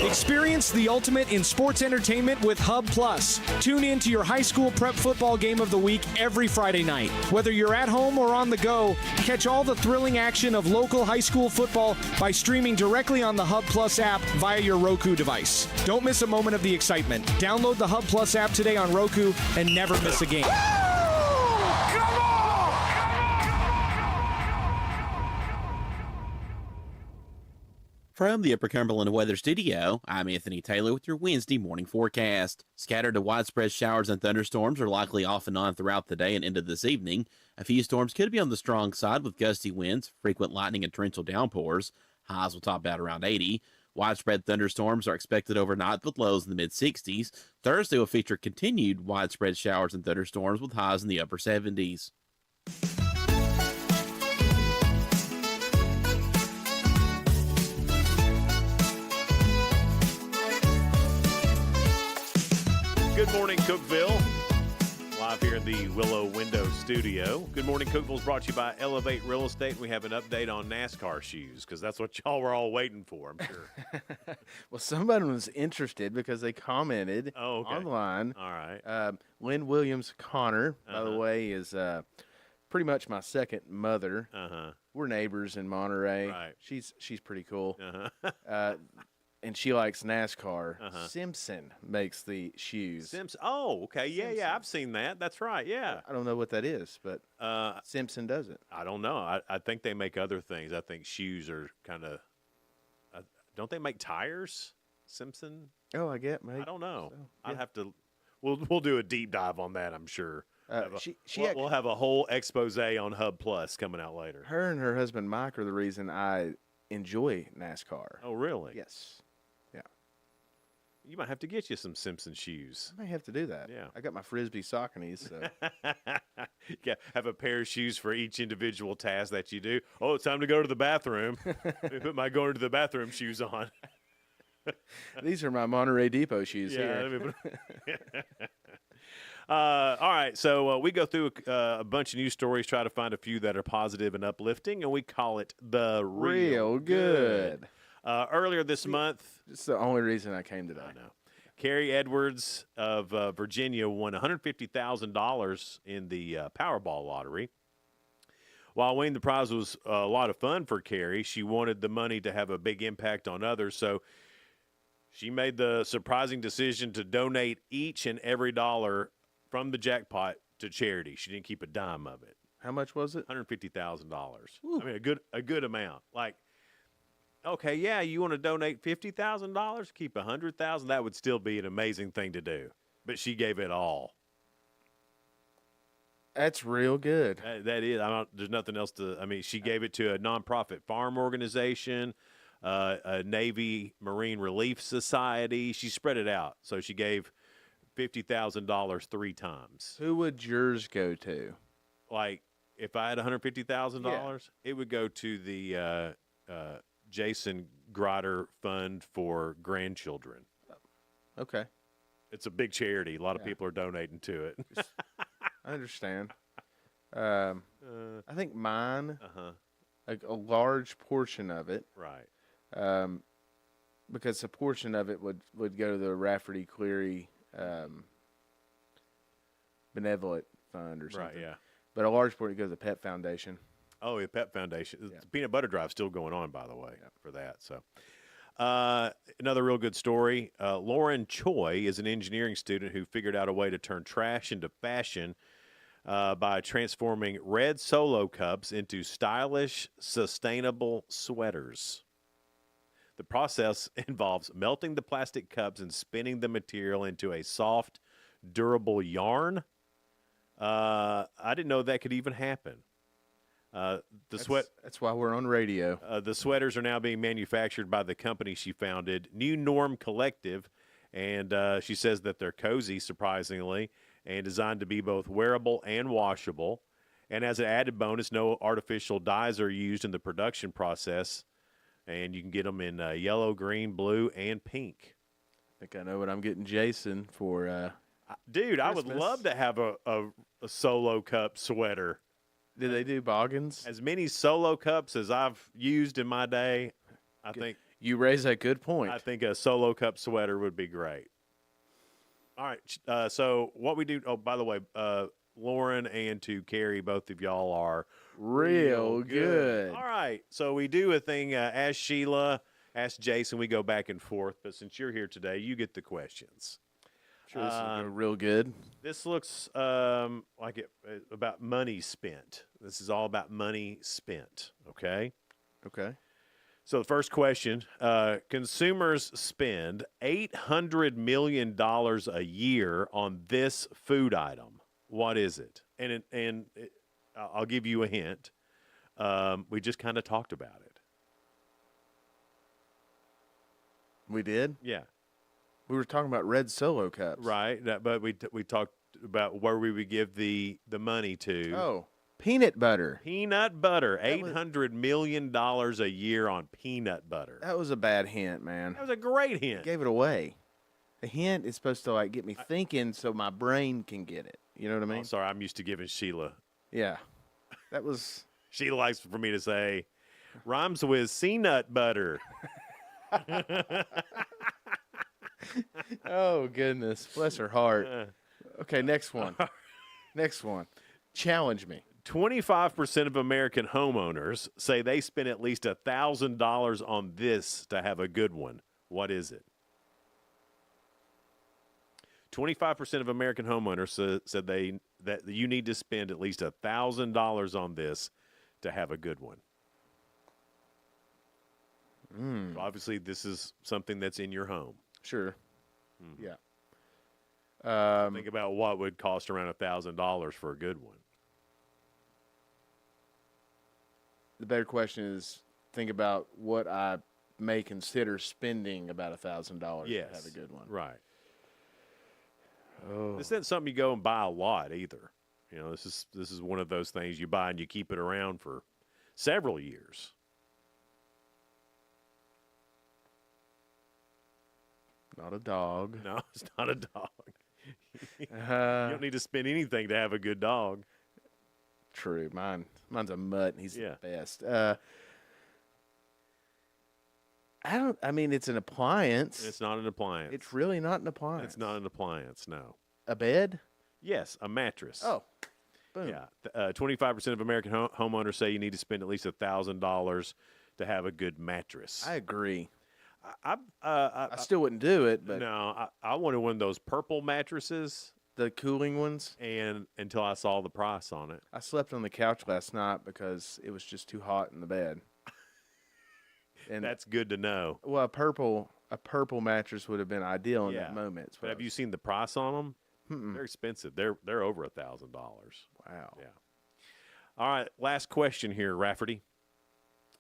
Experience the ultimate in sports entertainment with Hub Plus. Tune in to your high school prep football game of the week every Friday night. Whether you're at home or on the go, catch all the thrilling action of local high school football by streaming directly on the Hub Plus app via your Roku device. Don't miss a moment of the excitement. Download the Hub Plus app today on Roku and never miss a game. From the Upper Cumberland Weather Studio, I'm Anthony Taylor with your Wednesday morning forecast. Scattered to widespread showers and thunderstorms are likely off and on throughout the day and into this evening. A few storms could be on the strong side with gusty winds, frequent lightning, and torrential downpours. Highs will top out around 80. Widespread thunderstorms are expected overnight with lows in the mid-60s. Thursday will feature continued widespread showers and thunderstorms with highs in the upper 70s. Good morning, Cookeville. Live here in the Willow Window Studio. Good morning, Cookeville is brought to you by Elevate Real Estate. We have an update on NASCAR shoes because that's what y'all were all waiting for, I'm sure. Well, somebody was interested because they commented online. All right. Lynn Williams Connor, by the way, is pretty much my second mother. We're neighbors in Monterey. Right. She's pretty cool. And she likes NASCAR. Simpson makes the shoes. Simpson. Oh, okay. Yeah, I've seen that. That's right. Yeah. I don't know what that is, but Simpson does it. I don't know. I think they make other things. I think shoes are kind of. Don't they make tires? Simpson. Oh, I get. Maybe. I don't know. So, I'd have to. We'll do a deep dive on that. I'm sure. We'll have a whole expose on Hub Plus coming out later. Her and her husband Mike are the reason I enjoy NASCAR. Oh, really? Yes. You might have to get you some Simpson shoes. I may have to do that. Yeah. I got my Frisbee Sauconys. So. Yeah, have a pair of shoes for each individual task that you do. Oh, it's time to go to the bathroom. Let me put my going to the bathroom shoes on. These are my Monterey Depot shoes here. All right, so we go through a bunch of news stories, try to find a few that are positive and uplifting, and we call it the Real Good. Earlier this month. It's the only reason I came today. I know. Carrie Edwards of Virginia won $150,000 in the Powerball lottery. While winning the prize was a lot of fun for Carrie, she wanted the money to have a big impact on others, so she made the surprising decision to donate each and every dollar from the jackpot to charity. She didn't keep a dime of it. How much was it? $150,000. I mean, a good amount. Like, okay, yeah, you want to donate $50,000, keep $100,000. That would still be an amazing thing to do. But she gave it all. That's real good. That is. There's nothing else to. I mean, she gave it to a nonprofit farm organization, a Navy Marine Relief Society. She spread it out, so she gave $50,000 3 times. Who would yours go to? Like, if I had $150,000, it would go to the Jason Grider Fund for Grandchildren. Okay. It's a big charity. A lot of people are donating to it. I understand. I think mine, a large portion of it. Right. Because a portion of it would go to the Rafferty Cleary Benevolent Fund or something. Right, yeah. But a large portion goes to the Pet Foundation. Oh, yeah, Pet Foundation. The Peanut Butter Drive still going on, by the way, for that. So, another real good story. Lauren Choi is an engineering student who figured out a way to turn trash into fashion by transforming red Solo cups into stylish, sustainable sweaters. The process involves melting the plastic cups and spinning the material into a soft, durable yarn. I didn't know that could even happen. That's why we're on radio. The sweaters are now being manufactured by the company she founded, New Norm Collective, and she says that they're cozy, surprisingly, and designed to be both wearable and washable. And as an added bonus, no artificial dyes are used in the production process, and you can get them in yellow, green, blue, and pink. I think I know what I'm getting Jason for. Dude, I would love to have a Solo cup sweater. Do they do boggins? As many Solo cups as I've used in my day, I think. You raise a good point. I think a Solo cup sweater would be great. All right. So what we do, by the way, Lauren and to Carrie, both of y'all are real good. All right. So we do a thing, ask Sheila, ask Jason, we go back and forth. But since you're here today, you get the questions. Sure, this is real good. This looks like it about money spent. This is all about money spent, okay? Okay. So the first question, consumers spend $800 million a year on this food item. What is it? And I'll give you a hint. We just kind of talked about it. We did? Yeah. We were talking about red Solo cups. Right, but we talked about where we would give the money to. Oh, peanut butter. Peanut butter. $800 million a year on peanut butter. That was a bad hint, man. That was a great hint. I gave it away. A hint is supposed to get me thinking so my brain can get it. You know what I mean? Oh, sorry, I'm used to giving Sheila. Yeah. That was... Sheila likes for me to say, rhymes with C-nut butter. Oh, goodness. Bless her heart. Okay, next one. Next one. Challenge me. 25% of American homeowners say they spend at least $1,000 on this to have a good one. What is it? 25% of American homeowners said that you need to spend at least $1,000 on this to have a good one. So obviously, this is something that's in your home. Sure. Mm-hmm. Yeah. Think about what would cost around $1,000 for a good one. The better question is, think about what I may consider spending about $1,000 to have a good one. Right. Oh. This isn't something you go and buy a lot either. You know, this is one of those things you buy and you keep it around for several years. Not a dog. No, it's not a dog. You don't need to spend anything to have a good dog. True. Mine's a mutt, and he's the best. I mean, it's an appliance. It's not an appliance. It's really not an appliance. It's not an appliance, no. A bed? Yes, a mattress. Oh, boom. Yeah. 25% of American homeowners say you need to spend at least $1,000 to have a good mattress. I agree. I still wouldn't do it, but no, I wanted one of those purple mattresses, the cooling ones, and until I saw the price on it. I slept on the couch last night because it was just too hot in the bed. And that's good to know. Well, a purple mattress would have been ideal in that moment. But have you seen the price on them? They're expensive. They're over $1,000. Wow. Yeah. All right, last question here, Rafferty.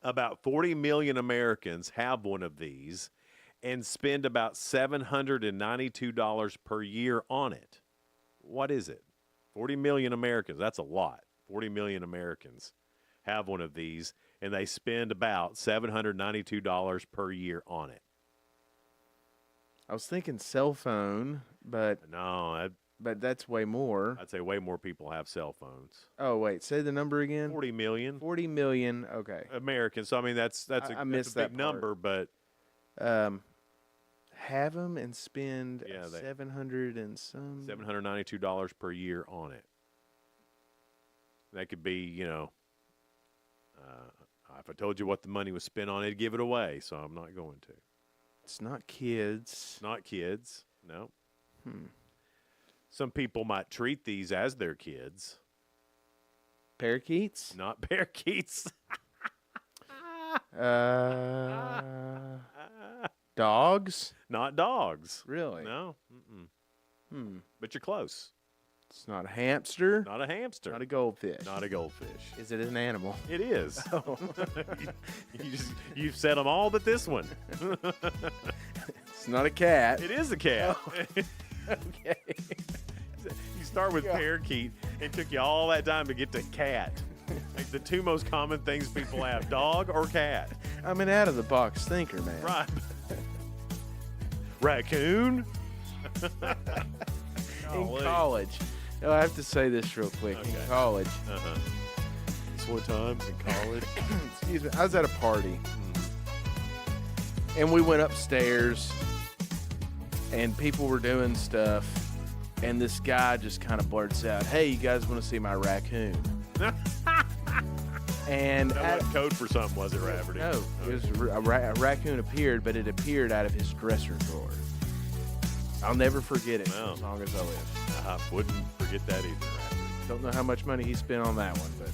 About 40 million Americans have one of these and spend about $792 per year on it. What is it? 40 million Americans. That's a lot. 40 million Americans have one of these, and they spend about $792 per year on it. I was thinking cell phone, but no, but that's way more. I'd say way more people have cell phones. Oh wait, say the number again. 40 million. 40 million. Okay. Americans. So I mean that's a big number, but have them and spend $700 and some $792 per year on it. That could be, you know, if I told you what the money was spent on, I'd give it away. So I'm not going to. It's not kids. Not kids. No. Some people might treat these as their kids. Parakeets? Not parakeets. Dogs? Not dogs. Really? No. But you're close. It's not a hamster? Not a hamster. Not a goldfish? Not a goldfish. Is it an animal? It is. Oh. You've said them all but this one. It's not a cat. It is a cat. Oh. Okay. You start with parakeet. It took you all that time to get to cat. Like the two most common things people have, dog or cat. I'm an out-of-the-box thinker, man. Right. Raccoon? In college. No, I have to say this real quick. Okay. In college. This one time in college. Excuse me. I was at a party. And we went upstairs. And people were doing stuff. And this guy just kind of blurts out, "Hey, you guys want to see my raccoon?" And what code for something was it, Rafferty? No, it was a raccoon appeared, but it appeared out of his dresser drawer. I'll never forget it as long as I live. I wouldn't forget that either, Rafferty. Don't know how much money he spent on that one, but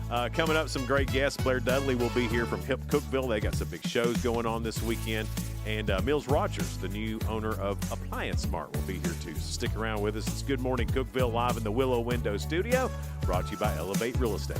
Coming up, some great guests. Blair Dudley will be here from Hip Cookeville. They got some big shows going on this weekend. And Mills Rogers, the new owner of Appliance Mart, will be here too. So stick around with us. It's Good Morning Cookeville live in the Willow Window Studio, brought to you by Elevate Real Estate.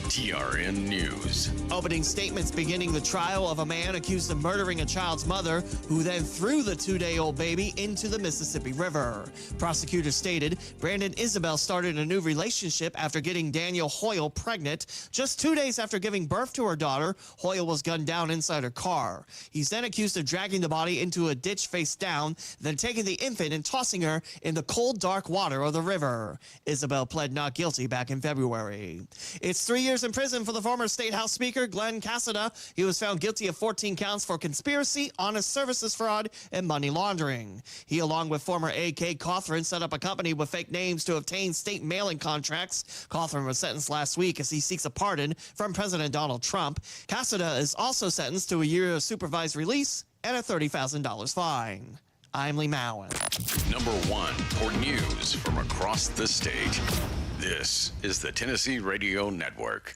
TRN News. Opening statements beginning the trial of a man accused of murdering a child's mother, who then threw the 2-day-old baby into the Mississippi River. Prosecutors stated Brandon Isabel started a new relationship after getting Danielle Hoyle pregnant. Just 2 days after giving birth to her daughter, Hoyle was gunned down inside her car. He's then accused of dragging the body into a ditch face down, then taking the infant and tossing her in the cold, dark water of the river. Isabel pled not guilty back in February. It's 3 years in prison for the former State House Speaker Glenn Cassada. He was found guilty of 14 counts for conspiracy, honest services fraud, and money laundering. He, along with former A.K. Cawthron, set up a company with fake names to obtain state mailing contracts. Cawthron was sentenced last week as he seeks a pardon from President Donald Trump. Cassada is also sentenced to a year of supervised release and a $30,000 fine. I'm Lee Mowen. Number 1 for news from across the state. This is the Tennessee Radio Network.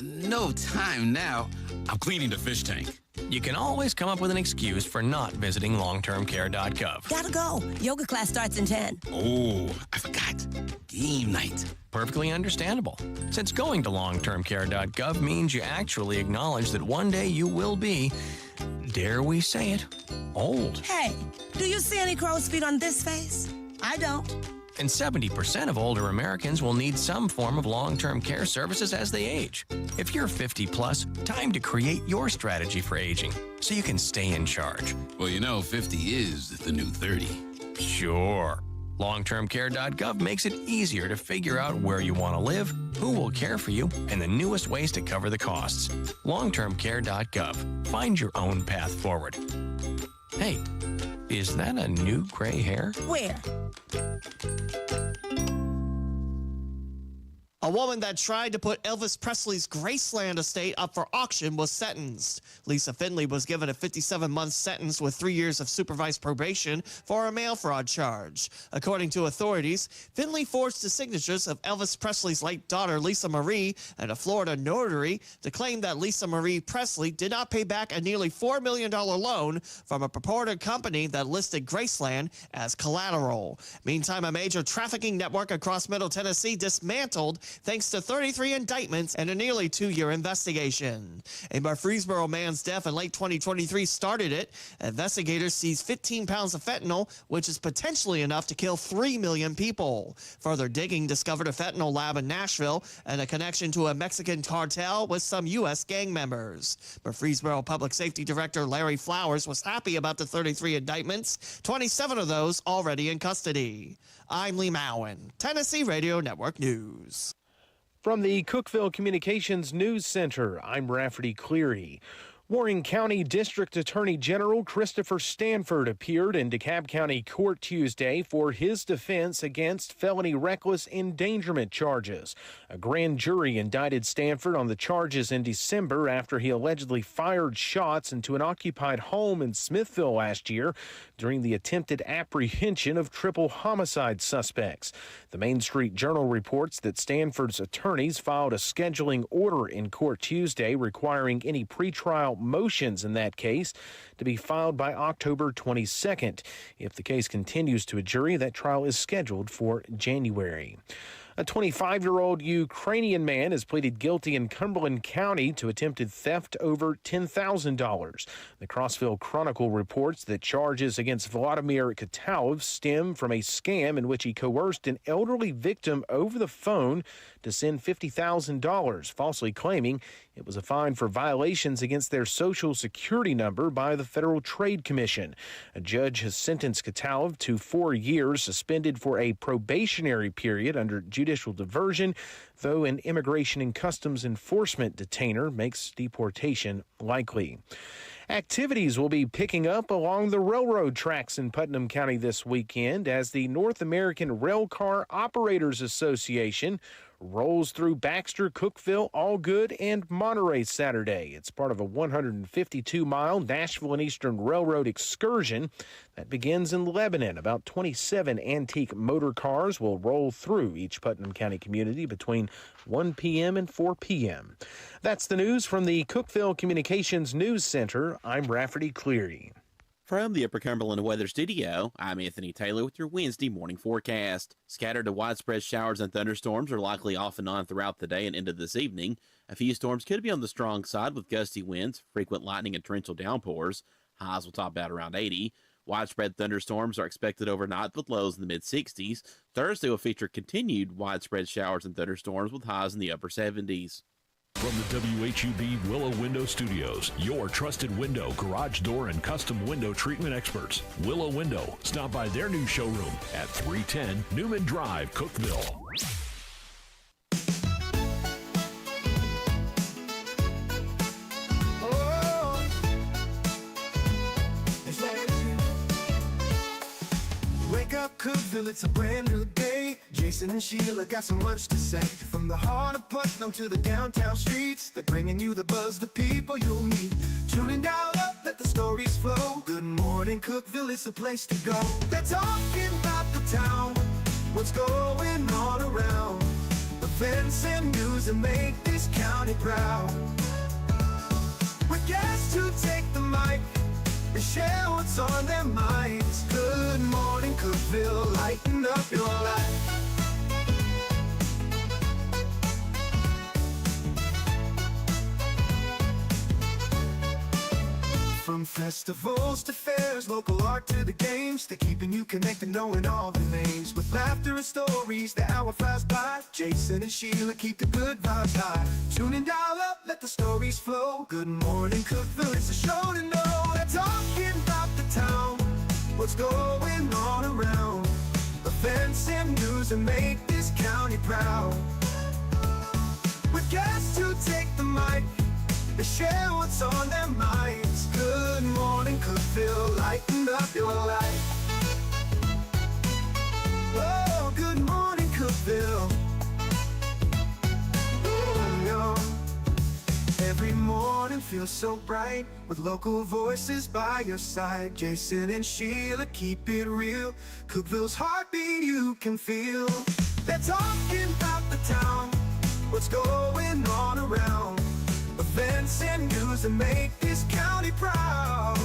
No time now. I'm cleaning the fish tank. You can always come up with an excuse for not visiting longtermcare.gov. Gotta go. Yoga class starts in 10. Oh, I forgot. Game night. Perfectly understandable, since going to longtermcare.gov means you actually acknowledge that one day you will be, dare we say it, old. Hey, do you see any crow's feet on this face? I don't. And 70% of older Americans will need some form of long-term care services as they age. If you're 50 plus, time to create your strategy for aging so you can stay in charge. Well, you know, 50 is the new 30. Sure. Longtermcare.gov makes it easier to figure out where you want to live, who will care for you, and the newest ways to cover the costs. Longtermcare.gov. Find your own path forward. Hey, is that a new gray hair? Where? A woman that tried to put Elvis Presley's Graceland estate up for auction was sentenced. Lisa Finley was given a 57-month sentence with 3 years of supervised probation for a mail fraud charge. According to authorities, Finley forged the signatures of Elvis Presley's late daughter, Lisa Marie, and a Florida notary to claim that Lisa Marie Presley did not pay back a nearly $4 million loan from a purported company that listed Graceland as collateral. Meantime, a major trafficking network across Middle Tennessee dismantled thanks to 33 indictments and a nearly 2-year investigation. A Murfreesboro man's death in late 2023 started it. Investigators seized 15 pounds of fentanyl, which is potentially enough to kill 3 million people. Further digging discovered a fentanyl lab in Nashville and a connection to a Mexican cartel with some U.S. gang members. Murfreesboro Public Safety Director Larry Flowers was happy about the 33 indictments, 27 of those already in custody. I'm Lee Mowen, Tennessee Radio Network News. From the Cookeville Communications News Center, I'm Rafferty Cleary. Warren County District Attorney General Christopher Stanford appeared in DeKalb County Court Tuesday for his defense against felony reckless endangerment charges. A grand jury indicted Stanford on the charges in December after he allegedly fired shots into an occupied home in Smithville last year during the attempted apprehension of triple homicide suspects. The Main Street Journal reports that Stanford's attorneys filed a scheduling order in court Tuesday requiring any pretrial motions in that case to be filed by October 22nd. If the case continues to a jury, that trial is scheduled for January. A 25-year-old Ukrainian man has pleaded guilty in Cumberland County to attempted theft over $10,000. The Crossville Chronicle reports that charges against Vladimir Katalov stem from a scam in which he coerced an elderly victim over the phone to send $50,000, falsely claiming it was a fine for violations against their Social Security number by the Federal Trade Commission. A judge has sentenced Katalov to 4 years suspended for a probationary period under judicial diversion, though an Immigration and Customs Enforcement detainer makes deportation likely. Activities will be picking up along the railroad tracks in Putnam County this weekend as the North American Railcar Operators Association rolls through Baxter, Cookeville, Allgood, and Monterey Saturday. It's part of a 152-mile Nashville and Eastern Railroad excursion that begins in Lebanon. About 27 antique motor cars will roll through each Putnam County community between 1 p.m. and 4 p.m. That's the news from the Cookeville Communications News Center. I'm Rafferty Cleary. From the Upper Cumberland Weather Studio, I'm Anthony Taylor with your Wednesday morning forecast. Scattered to widespread showers and thunderstorms are likely off and on throughout the day and into this evening. A few storms could be on the strong side with gusty winds, frequent lightning, and torrential downpours. Highs will top out around 80. Widespread thunderstorms are expected overnight with lows in the mid-60s. Thursday will feature continued widespread showers and thunderstorms with highs in the upper 70s. From the WHUB Willow Window Studios, your trusted window, garage door, and custom window treatment experts. Willow Window. Stop by their new showroom at 310 Newman Drive, Cookeville. Wake up, Cookeville, it's a brand new day. Jason and Sheila got so much to say. From the heart of Putnam to the downtown streets, they're bringing you the buzz, the people you'll meet. Tune in, dial up, let the stories flow. Good Morning Cookeville is the place to go. They're talking about the town, what's going on around. Events and news that make this county proud. With guests who take the mic, they share what's on their minds. Good Morning Cookeville, lighten up your life. From festivals to fairs, local art to the games, they're keeping you connected, knowing all the names. With laughter and stories, the hour flies by. Jason and Sheila keep the good vibes high. Tune in, dial up, let the stories flow. Good Morning Cookeville, it's a show to know. They're talking about the town, what's going on around. Events and news that make this county proud. With guests who take the mic, they share what's on their minds. Good Morning Cookeville, lighten up your life. Oh, Good Morning Cookeville. Oh, yo. Every morning feels so bright with local voices by your side. Jason and Sheila keep it real. Cookeville's heartbeat you can feel. They're talking about the town, what's going on around. Events and news that make this county proud.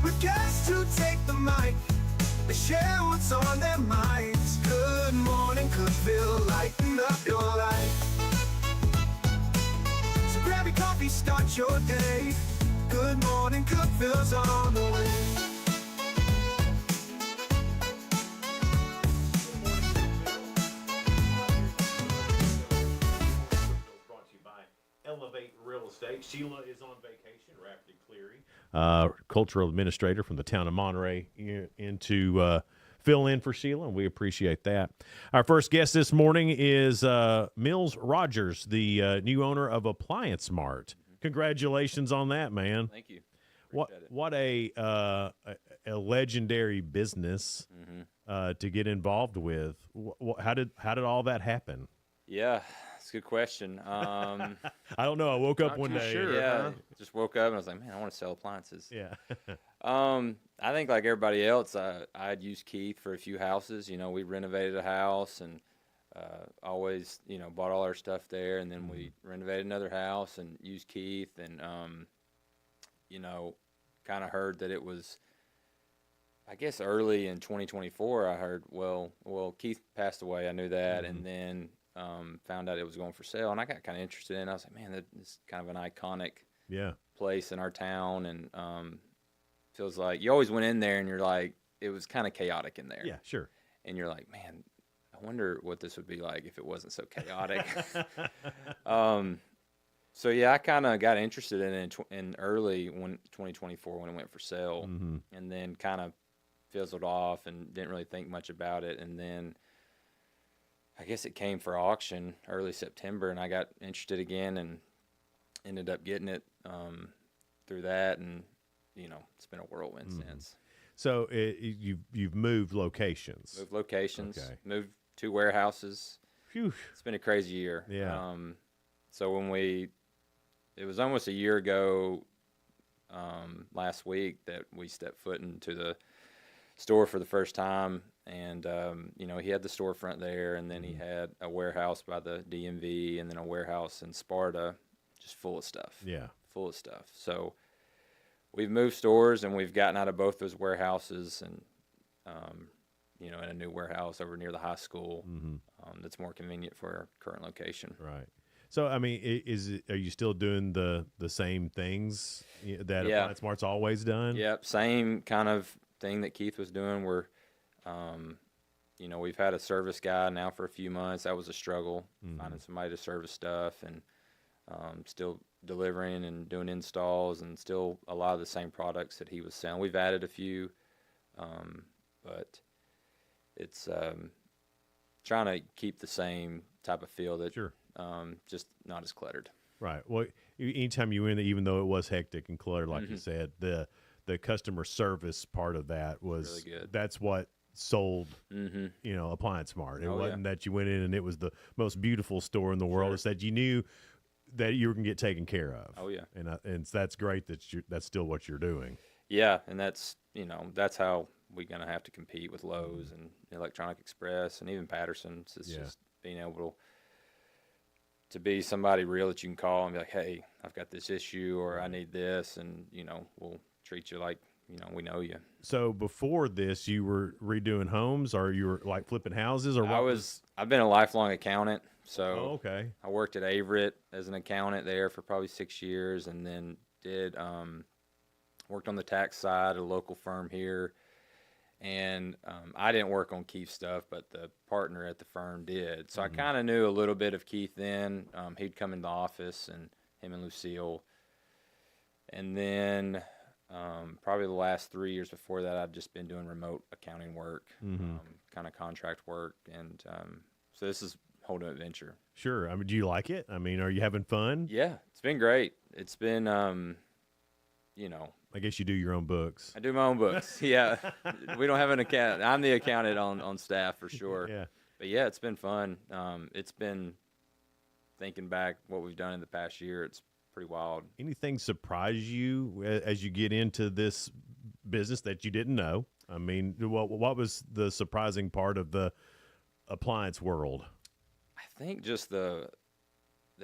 With guests who take the mic, they share what's on their minds. Good Morning Cookeville, lighten up your life. So grab your coffee, start your day. Good Morning Cookeville's on the way. Elevate Real Estate. Sheila is on vacation. Rafferty Cleary, cultural administrator from the town of Monterey, in to fill in for Sheila, and we appreciate that. Our first guest this morning is Mills Rogers, the new owner of Appliance Mart. Congratulations on that, man. Thank you. What a legendary business to get involved with. How did all that happen? Yeah. It's a good question. I don't know. I woke up one day. Sure, yeah, just woke up and I was like, man, I want to sell appliances. Yeah. I think like everybody else, I'd used Keith for a few houses. You know, we renovated a house and always, you know, bought all our stuff there. And then we renovated another house and used Keith. And, you know, kind of heard that it was, I guess, early in 2024, I heard, well, Keith passed away. I knew that. And then found out it was going for sale, and I got kind of interested in it. I was like, man, this is kind of an iconic place in our town, and feels like you always went in there and you're like, it was kind of chaotic in there. Yeah, sure. And you're like, man, I wonder what this would be like if it wasn't so chaotic. So yeah, I kind of got interested in it in early 2024 when it went for sale, and then kind of fizzled off and didn't really think much about it, and then I guess it came for auction early September, and I got interested again and ended up getting it. through that, and it's been a whirlwind since. So you've moved locations. Moved locations. Okay. Moved 2 warehouses. Phew. It's been a crazy year. Yeah. So it was almost a year ago, last week, that we stepped foot into the store for the first time, and he had the storefront there, and then he had a warehouse by the DMV, and then a warehouse in Sparta, just full of stuff. Yeah. Full of stuff. So we've moved stores, and we've gotten out of both those warehouses, and in a new warehouse over near the high school that's more convenient for our current location. Right. So, I mean, are you still doing the same things that Appliance Mart's always done? Yep, same kind of thing that Keith was doing. We're, we've had a service guy now for a few months. That was a struggle, finding somebody to service stuff, and still delivering and doing installs, and still a lot of the same products that he was selling. We've added a few, but it's trying to keep the same type of feel that just not as cluttered. Right. Well, anytime you win, even though it was hectic and cluttered, like you said, the customer service part of that was really good. That's what sold, Appliance Mart. It wasn't that you went in and it was the most beautiful store in the world. It's that you knew that you were going to get taken care of. Oh yeah. And that's great that that's still what you're doing. Yeah, and that's that's how we're going to have to compete with Lowe's and Electronic Express and even Patterson's. It's just being able to be somebody real that you can call and be like, hey, I've got this issue, or I need this, and we'll treat you like we know you. So before this, you were redoing homes, or you were like flipping houses, or what? I've been a lifelong accountant, so okay. I worked at Averett as an accountant there for probably 6 years, and then worked on the tax side at a local firm here. And I didn't work on Keith's stuff, but the partner at the firm did. So I kind of knew a little bit of Keith then. He'd come in the office, and him and Lucille. And then probably the last 3 years before that, I'd just been doing remote accounting work, kind of contract work. And so this is a whole new adventure. Sure. I mean, do you like it? I mean, are you having fun? Yeah, it's been great. It's been, I guess you do your own books. I do my own books. Yeah. We don't have an accountant. I'm the accountant on staff for sure. Yeah. But yeah, it's been fun. It's been, thinking back what we've done in the past year, it's pretty wild. Anything surprise you as you get into this business that you didn't know? I mean, what was the surprising part of the appliance world? I think just the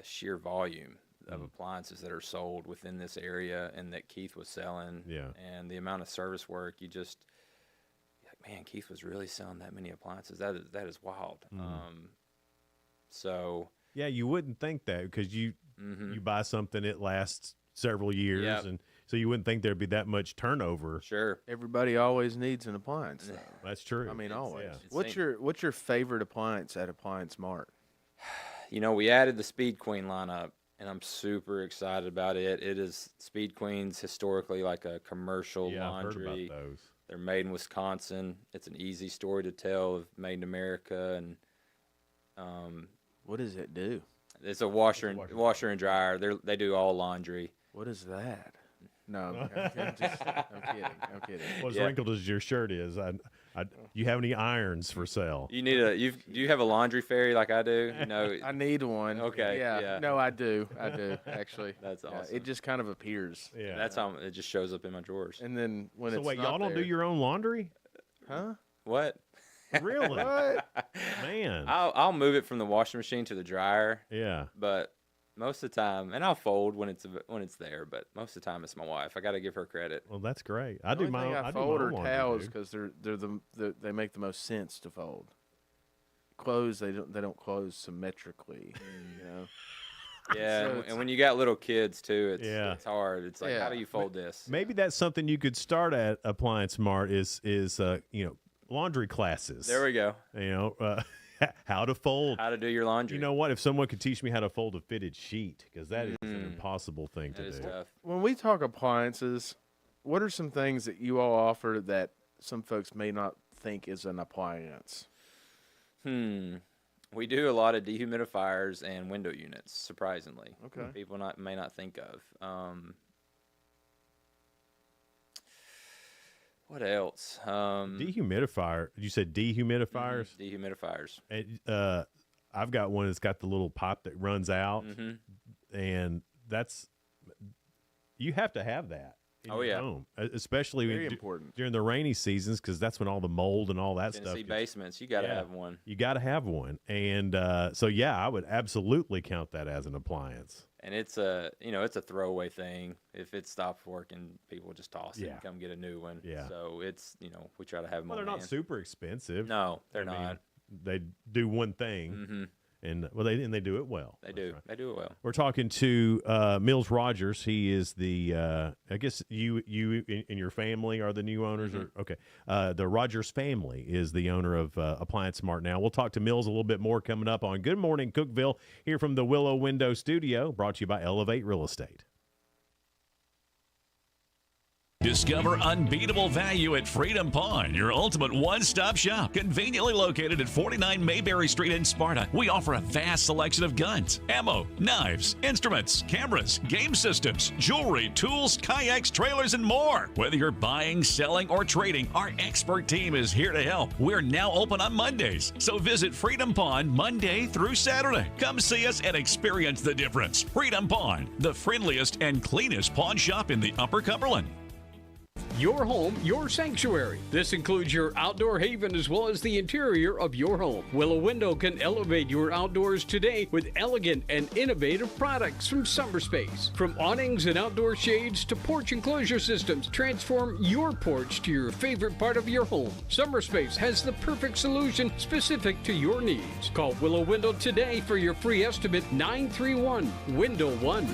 sheer volume of appliances that are sold within this area and that Keith was selling, and the amount of service work. You just, man, Keith was really selling that many appliances. That is wild. So yeah, you wouldn't think that, because you buy something, it lasts several years, and so you wouldn't think there'd be that much turnover. Sure, everybody always needs an appliance, though. That's true. I mean, always. What's your favorite appliance at Appliance Mart? We added the Speed Queen lineup, and I'm super excited about it. It is Speed Queen's historically like a commercial laundry. I've heard about those. They're made in Wisconsin. It's an easy story to tell of made in America, and what does it do? It's a washer and dryer. They do all laundry. What is that? No, I'm kidding. Well, as wrinkled as your shirt is, you have any irons for sale? You need do you have a laundry fairy like I do? I need one. Okay. Yeah. No, I do actually. That's awesome. It just kind of appears. Yeah. That's how it just shows up in my drawers. And then when it's wait, not y'all don't do your own laundry? Huh? What? Really? What? Man. I'll move it from the washing machine to the dryer. Yeah. But most of the time, and I'll fold when it's there, but most of the time it's my wife. I got to give her credit. Well, that's great. I The do my only own. thing I I fold do are my own towels laundry, because they make the most sense to fold. Clothes they don't close symmetrically. Yeah, So and when you got little kids too, it's hard. It's like, how do you fold this? Maybe that's something you could start at Appliance Mart is laundry classes. There we go. How to fold. How to do your laundry. You know what? If someone could teach me how to fold a fitted sheet, because that is an impossible thing to do. Tough. When we talk appliances, what are some things that you all offer that some folks may not think is an appliance? We do a lot of dehumidifiers and window units, surprisingly. Okay. People may not think of. What else? Dehumidifier. You said dehumidifiers? Dehumidifiers. I've got one that's got the little pipe that runs out, and you have to have that in your home, especially Very important. during the rainy seasons, because that's when all the mold and all that Tennessee stuff. basements, you got to have one. You got to have one, and I would absolutely count that as an appliance. And it's a throwaway thing. If it stops working, people just toss it and come get a new one. Yeah. So it's, we try to have them Well, on they're not hand. super expensive. No, they're not. They do one thing, and they do it well. They do. Right. They do it well. We're talking to Mills Rogers. He is the I guess you and your family are the new owners. Or okay, the Rogers family is the owner of Appliance Mart now. We'll talk to Mills a little bit more coming up on Good Morning Cookeville here from the Willow Window Studio, brought to you by Elevate Real Estate. Discover unbeatable value at Freedom Pawn, your ultimate one-stop shop. Conveniently located at 49 Mayberry Street in Sparta, we offer a vast selection of guns, ammo, knives, instruments, cameras, game systems, jewelry, tools, kayaks, trailers, and more. Whether you're buying, selling, or trading, our expert team is here to help. We're now open on Mondays, so visit Freedom Pawn Monday through Saturday. Come see us and experience the difference. Freedom Pawn, the friendliest and cleanest pawn shop in the Upper Cumberland. Your home, your sanctuary. This includes your outdoor haven as well as the interior of your home. Willow Window can elevate your outdoors today with elegant and innovative products from Summer Space. From awnings and outdoor shades to porch enclosure systems, transform your porch to your favorite part of your home. Summer Space has the perfect solution specific to your needs. Call Willow Window today for your free estimate, 931-WINDOW-1.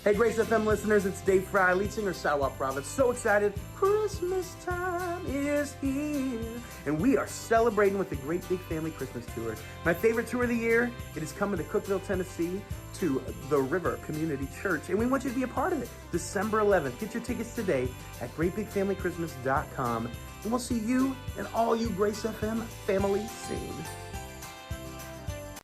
Hey Grace FM listeners, it's Dave Fry, lead singer Sidewalk Prophets. So excited, Christmas time is here. And we are celebrating with the Great Big Family Christmas Tour. My favorite tour of the year, it is coming to Cookeville, Tennessee to the River Community Church. And we want you to be a part of it. December 11th. Get your tickets today at greatbigfamilychristmas.com. And we'll see you and all you Grace FM family soon.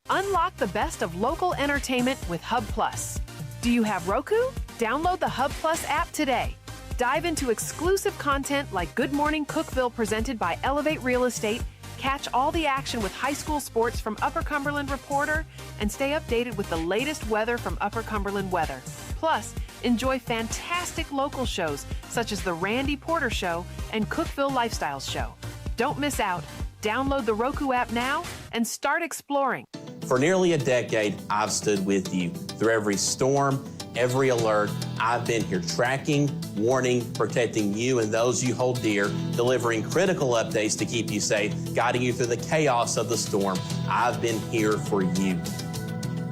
Unlock the best of local entertainment with Hub Plus. Do you have Roku? Download the Hub Plus app today. Dive into exclusive content like Good Morning Cookeville presented by Elevate Real Estate, catch all the action with high school sports from Upper Cumberland Reporter, and stay updated with the latest weather from Upper Cumberland Weather. Plus, enjoy fantastic local shows such as The Randy Porter Show and Cookeville Lifestyles Show. Don't miss out. Download the Roku app now and start exploring. For nearly a decade, I've stood with you. Through every storm, every alert, I've been here tracking, warning, protecting you and those you hold dear, delivering critical updates to keep you safe, guiding you through the chaos of the storm. I've been here for you.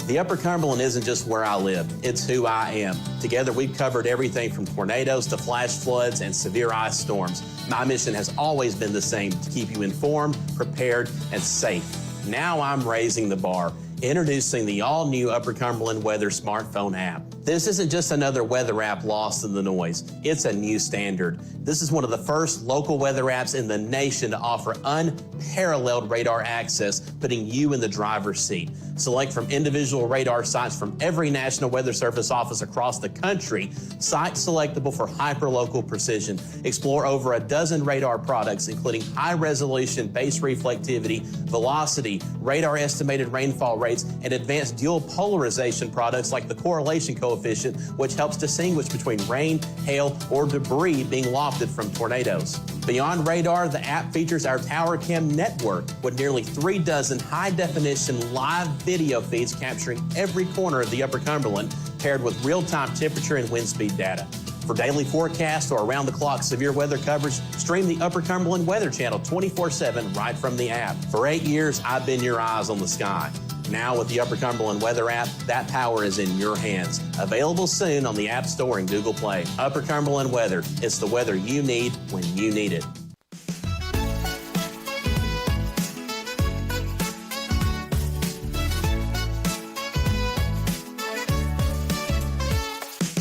The Upper Cumberland isn't just where I live, it's who I am. Together, we've covered everything from tornadoes to flash floods and severe ice storms. My mission has always been the same, to keep you informed, prepared, and safe. Now I'm raising the bar, introducing the all-new Upper Cumberland Weather smartphone app. This isn't just another weather app lost in the noise. It's a new standard. This is one of the first local weather apps in the nation to offer unparalleled radar access, putting you in the driver's seat. Select from individual radar sites from every National Weather Service office across the country, sites selectable for hyper-local precision. Explore over a dozen radar products, including high-resolution base reflectivity, velocity, radar estimated rainfall rates, and advanced dual polarization products like the correlation coefficient, which helps distinguish between rain, hail, or debris being lofted from tornadoes. Beyond radar, the app features our Tower Cam network with nearly 3 dozen high-definition live video feeds capturing every corner of the Upper Cumberland, paired with real-time temperature and wind speed data. For daily forecasts or around-the-clock severe weather coverage, stream the Upper Cumberland Weather Channel 24/7 right from the app. For 8 years, I've been your eyes on the sky. Now with the Upper Cumberland Weather app, that power is in your hands. Available soon on the App Store and Google Play. Upper Cumberland Weather. It's the weather you need when you need it.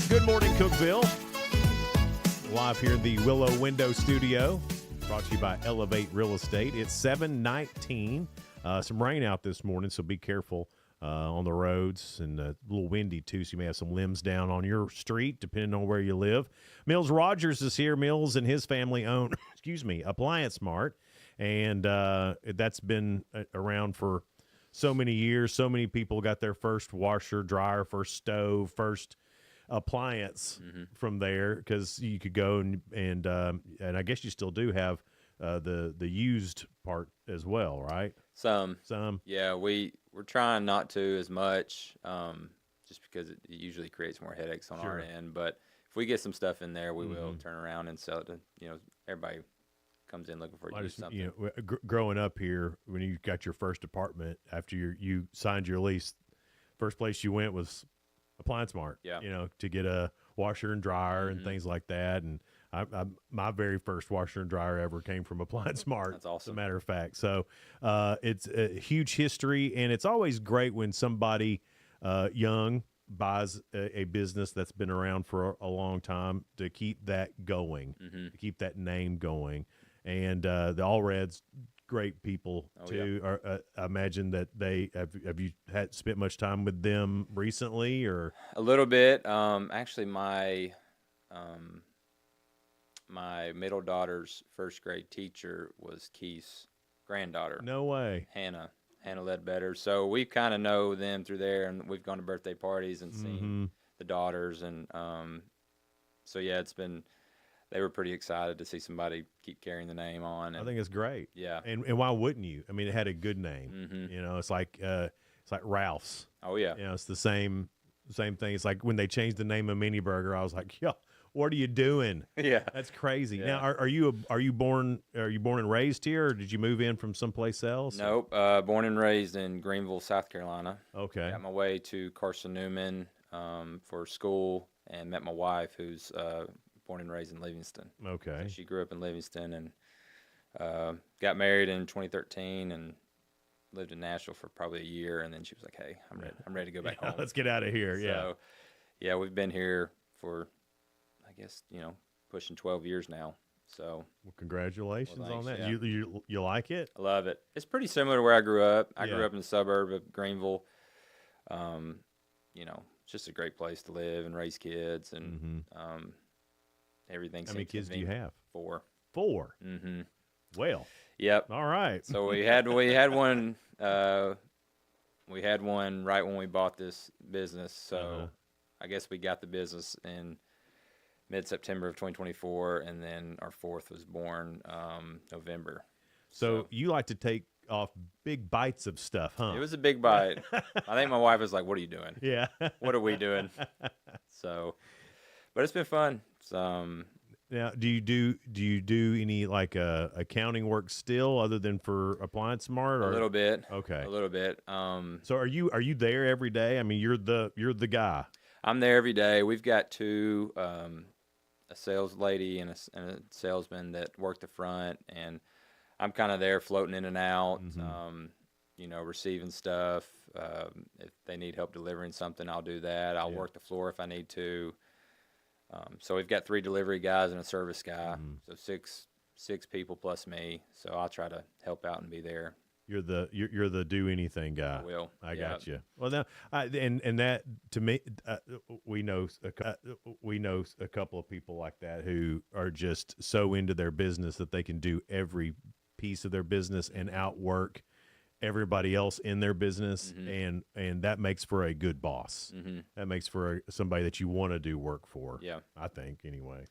Good morning, Cookeville. Live here in the Willow Window Studio, brought to you by Elevate Real Estate. It's 7:19. Some rain out this morning, so be careful on the roads, and a little windy too, so you may have some limbs down on your street, depending on where you live. Mills Rogers is here. Mills and his family own, Appliance Mart, and that's been around for so many years. So many people got their first washer, dryer, first stove, first appliance from there, because you could go and I guess you still do have the used part as well, right? Some. Yeah, we're trying not to as much, just because it usually creates more headaches on our Sure. end. But if we get some stuff in there, we will turn around and sell it to, everybody comes in looking for something. Growing up here, when you got your first apartment after you signed your lease, first place you went was Appliance Mart. Yeah. To get a washer and dryer and things like that. And my very first washer and dryer ever came from Appliance Mart. That's awesome. As a matter of fact. So it's a huge history, and it's always great when somebody young buys a business that's been around for a long time, to keep that going, to keep that name going. And the All Reds, great people too. Yeah. I imagine that they have you spent much time with them recently, or A little bit. Actually, my middle daughter's first grade teacher was Keith's granddaughter. No way. Hannah Ledbetter. So we kind of know them through there, and we've gone to birthday parties and seen the daughters, and so yeah, they were pretty excited to see somebody keep carrying the name on. And I think it's great. Yeah. And why wouldn't you? I mean, it had a good name. It's like Ralph's. Oh yeah. It's the same thing. It's like when they changed the name of Mini Burger, I was like, yo, what are you doing? Yeah. That's crazy. Yeah. Now, are you born and raised here, or did you move in from someplace else? Nope. Born and raised in Greenville, South Carolina. Okay. Got my way to Carson Newman for school, and met my wife, who's born and raised in Livingston. Okay. So she grew up in Livingston, and got married in 2013, and lived in Nashville for probably a year, and then she was like, "Hey, I'm ready to go back home. Let's get out of here." So, yeah, we've been here for, I guess, pushing 12 years now. So, well, congratulations on that. Yeah. You like it? I love it. It's pretty similar to where I grew up. I grew up in the suburb of Greenville. It's just a great place to live and raise kids, and everything. How many kids do you have? 4. 4. Mm-hmm. Well. Yep. All right. So we had one. We had one right when we bought this business. So I guess we got the business in mid-September of 2024, and then our 4th was born November. So you like to take off big bites of stuff, huh? It was a big bite. I think my wife was like, "What are you doing? Yeah. What are we doing?" So, but it's been fun. Now, do you do any like accounting work still, other than for Appliance Mart? Or? A little bit. Okay. A little bit. So are you there every day? I mean, you're the guy. I'm there every day. We've got 2, a sales lady and a salesman that work the front, and I'm kind of there floating in and out, receiving stuff. If they need help delivering something, I'll do that. I'll work the floor if I need to. So we've got 3 delivery guys and a service guy, so six people plus me. So I'll try to help out and be there. You're the do anything guy. I will. I got you. Well, now, and that to me, we know a couple of people like that who are just so into their business that they can do every piece of their business and outwork everybody else in their business, and that makes for a good boss. That makes for somebody that you want to do work for. Yeah, I think anyway.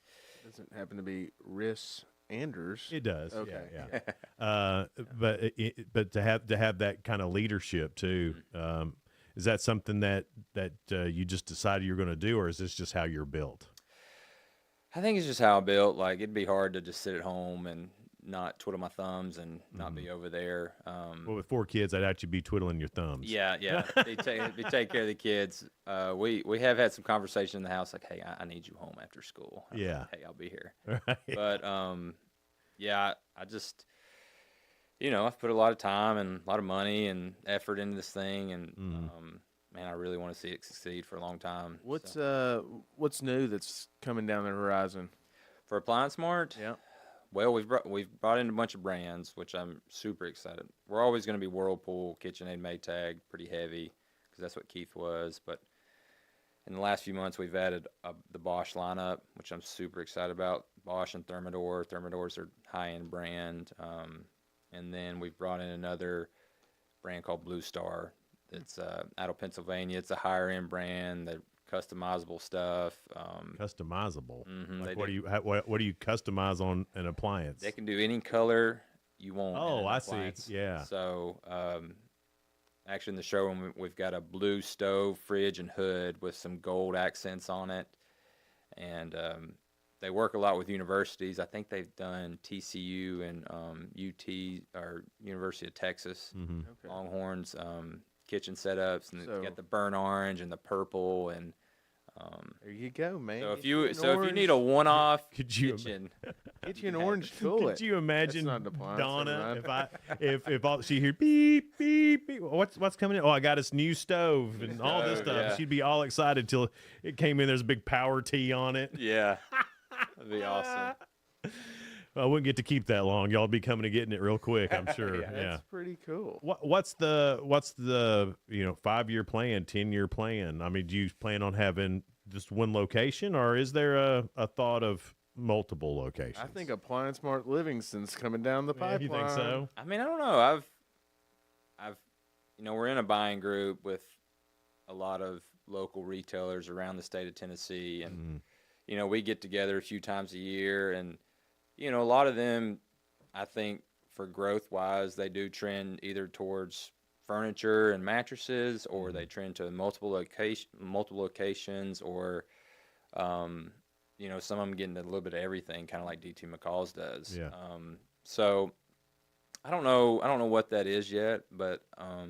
Doesn't happen to be Riss Anders. It does. Okay. Yeah. But to have that kind of leadership too, is that something that you just decided you're going to do, or is this just how you're built? I think it's just how I'm built. Like, it'd be hard to just sit at home and not twiddle my thumbs and not be over there. Well, with 4 kids, I'd actually be twiddling your thumbs. Yeah. They take care of the kids. We have had some conversation in the house, like, "Hey, I need you home after school." Yeah. Like, "Hey, I'll be here." Right. But I just, I've put a lot of time and a lot of money and effort into this thing, and man, I really want to see it succeed for a long time. What's new that's coming down the horizon for Appliance Mart? Yeah. Well, we've brought in a bunch of brands, which I'm super excited. We're always going to be Whirlpool, KitchenAid, Maytag, pretty heavy. because that's what Keith was. But in the last few months, we've added the Bosch lineup, which I'm super excited about. Bosch and Thermador. Thermador's are high-end brand. And then we've brought in another brand called Blue Star. It's out of Pennsylvania. It's a higher-end brand. They're customizable stuff. Customizable. Mm-hmm, Like what do you customize on an appliance? They can do any color you want. Oh, I appliance. see. Yeah. So, actually, in the showroom, we've got a blue stove, fridge, and hood with some gold accents on it. And they work a lot with universities. I think they've done TCU and UT, or University of Texas, Longhorns kitchen setups, and it's got the burnt orange and the purple, and there you go, man. So if you need a one-off kitchen, get you an orange toilet. Could you imagine That's not an appliance, Donna if all she hear beep beep beep? What's coming in? Oh, I got this new stove and all this stuff. yeah. She'd be all excited till it came in. There's a big power tee on it. Yeah, that'd be awesome. Well, I wouldn't get to keep that long. Y'all be coming and getting it real quick, I'm sure. Yeah, that's pretty cool. What's the 5-year plan, 10-year plan? I mean, do you plan on having just one location, or is there a thought of multiple locations? I think Appliance Mart Livingston's coming down the pipeline. You think so? I mean, I don't know. We're in a buying group with a lot of local retailers around the state of Tennessee, and we get together a few times a year, and a lot of them, I think, for growth-wise, they do trend either towards furniture and mattresses, or they trend to multiple locations, or some of them getting a little bit of everything, kind of like DT McCall's does. Yeah. So I don't know what that is yet, but I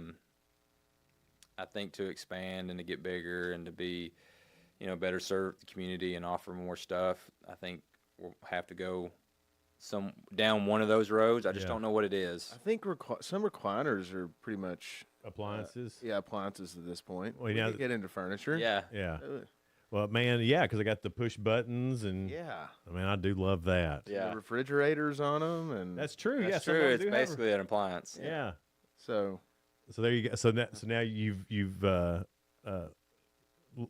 think to expand and to get bigger and to be, better serve the community and offer more stuff, I think we'll have to go down one of those roads. I just don't know what it is. I think some recliners are pretty much appliances. Appliances at this point. Well, yeah, get into furniture. Yeah. Well, man, because I got the push buttons, and I mean, I do love that. Yeah, the refrigerators on them, and that's true. That's true. It's basically an appliance. Yeah. So there you go. So now you've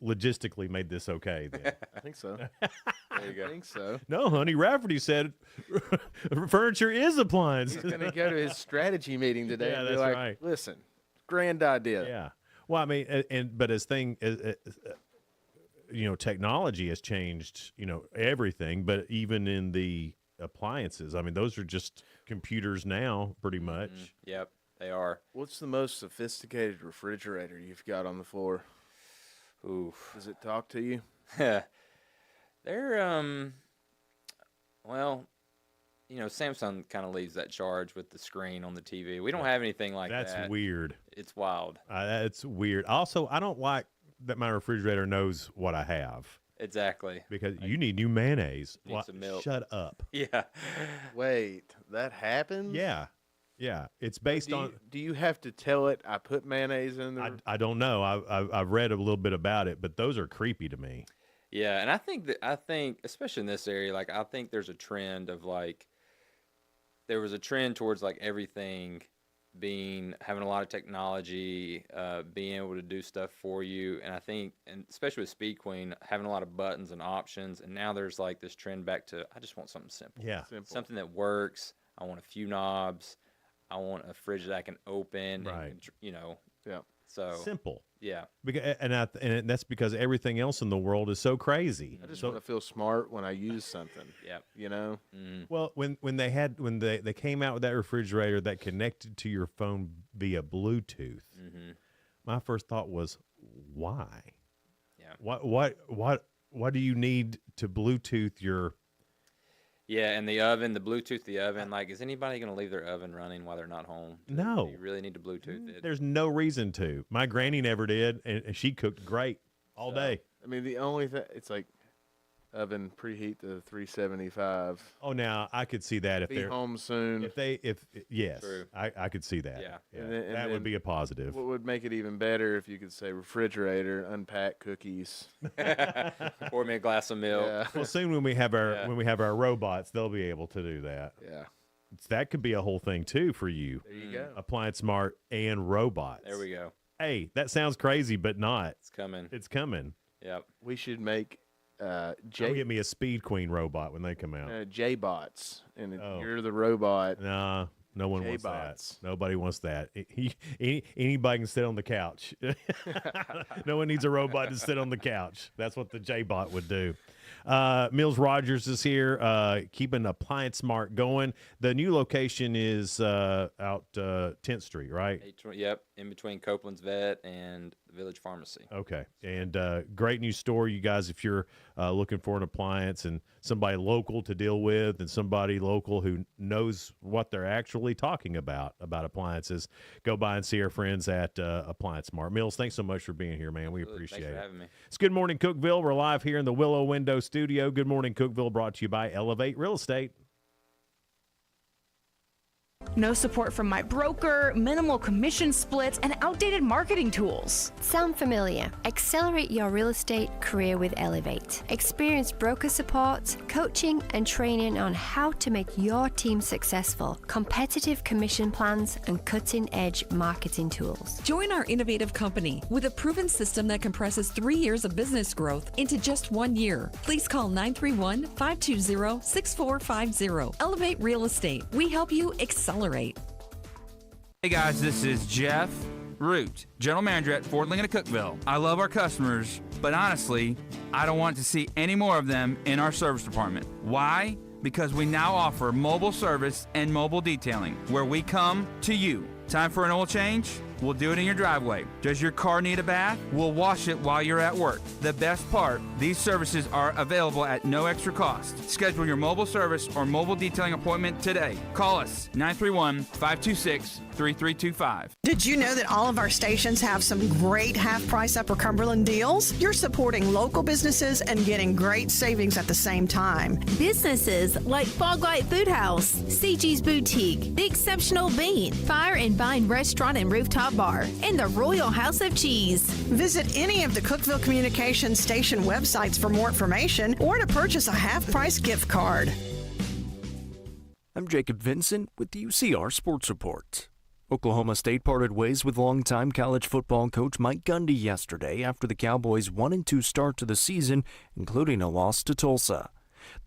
logistically made this okay. Then I think so. There you go. I think so. No, honey, Rafferty said furniture is appliance. He's going to go to his strategy meeting today. Yeah, and be that's like, right. Listen, grand idea. Yeah. Well, I mean, but technology has changed, everything. But even in the appliances, I mean, those are just computers now, pretty much. Yep, they are. What's the most sophisticated refrigerator you've got on the floor? Oof. Does it talk to you? They're Samsung kind of leads that charge with the screen on the TV. We don't have anything like that. That's weird. It's wild. That's weird. Also, I don't like that my refrigerator knows what I have. Exactly. Because you need new mayonnaise. Need some milk. Shut up. Yeah. Wait, that happens? Yeah. Yeah. It's based on. Do you have to tell it I put mayonnaise in there? I don't know. I've read a little bit about it, but those are creepy to me. Yeah, and I think especially in this area, like I think there's a trend of there was a trend towards everything having a lot of technology, being able to do stuff for you, and I think, and especially with Speed Queen, having a lot of buttons and options, and now there's this trend back to I just want something simple. Yeah, something that works. I want a few knobs. I want a fridge that I can open. Right. And, Yeah. So simple. Yeah. Because and that's because everything else in the world is so crazy. I just want to feel smart when I use something. Yeah. Well, when they came out with that refrigerator that connected to your phone via Bluetooth, my first thought was, why? Yeah. What do you need to Bluetooth your? Yeah, and the oven, the Bluetooth, the oven. Is anybody going to leave their oven running while they're not home? No. Do you really need to Bluetooth it? There's no reason to. My granny never did, and she cooked great all day. I mean, the only thing, it's oven preheat to 375. Oh, now I could see that if Be they're home soon. Yes, True. I could see that. Yeah. And that would be a positive. What would make it even better if you could say refrigerator, unpack cookies, Pour me a glass of milk. Yeah. Well, soon when we have our robots, they'll be able to do that. Yeah. That could be a whole thing too for you. There you go. Appliance Smart and robots. There we go. Hey, that sounds crazy, but not. It's coming. It's coming. Yep. We should make Go get me a Speed Queen robot when they come out. J-bots, and you're the robot. Nah, no one wants J-bots. that. Nobody wants that. Anybody can sit on the couch. No one needs a robot to sit on the couch. That's what the J-bot would do. Mills Rogers is here, keeping Appliance Mart going. The new location is out 10th Street, right? Yep, in between Copeland's Vet and the Village Pharmacy. Okay, and great new store, you guys, if you're looking for an appliance and somebody local to deal with and somebody local who knows what they're actually talking about appliances, go by and see our friends at Appliance Mart. Mills, thanks so much for being here, man. We appreciate Thanks for it. having me. It's Good Morning Cookeville. We're live here in the Willow Window Studio. Good Morning Cookeville brought to you by Elevate Real Estate. No support from my broker, minimal commission splits, and outdated marketing tools. Sound familiar? Accelerate your real estate career with Elevate. Experience broker support, coaching, and training on how to make your team successful, competitive commission plans, and cutting-edge marketing tools. Join our innovative company with a proven system that compresses 3 years of business growth into just 1 year. Please call 931-520-6450. Elevate Real Estate. We help you accelerate. Hey guys, this is Jeff Root, General Manager at Ford Lincoln of Cookeville. I love our customers, but honestly, I don't want to see any more of them in our service department. Why? Because we now offer mobile service and mobile detailing, where we come to you. Time for an oil change? We'll do it in your driveway. Does your car need a bath? We'll wash it while you're at work. The best part, these services are available at no extra cost. Schedule your mobile service or mobile detailing appointment today. Call us 931-526-3325. Did you know that all of our stations have some great half-price Upper Cumberland deals? You're supporting local businesses and getting great savings at the same time. Businesses like Fog Light Food House, CG's Boutique, The Exceptional Bean, Fire and Vine Restaurant and Rooftop Bar, and the Royal House of Cheese. Visit any of the Cookeville Communications station websites for more information or to purchase a half-price gift card. I'm Jacob Vincent with the UCR Sports Report. Oklahoma State parted ways with longtime college football coach Mike Gundy yesterday after the Cowboys' 1-2 start to the season, including a loss to Tulsa.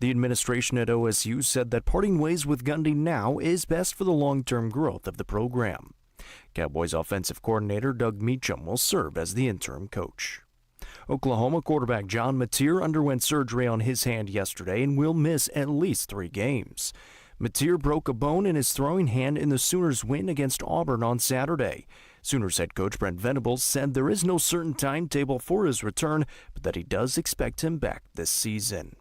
The administration at OSU said that parting ways with Gundy now is best for the long-term growth of the program. Cowboys offensive coordinator Doug Meacham will serve as the interim coach. Oklahoma quarterback John Mateer underwent surgery on his hand yesterday and will miss at least 3 games. Mateer broke a bone in his throwing hand in the Sooners' win against Auburn on Saturday. Sooners head coach Brent Venables said there is no certain timetable for his return, but that he does expect him back this season.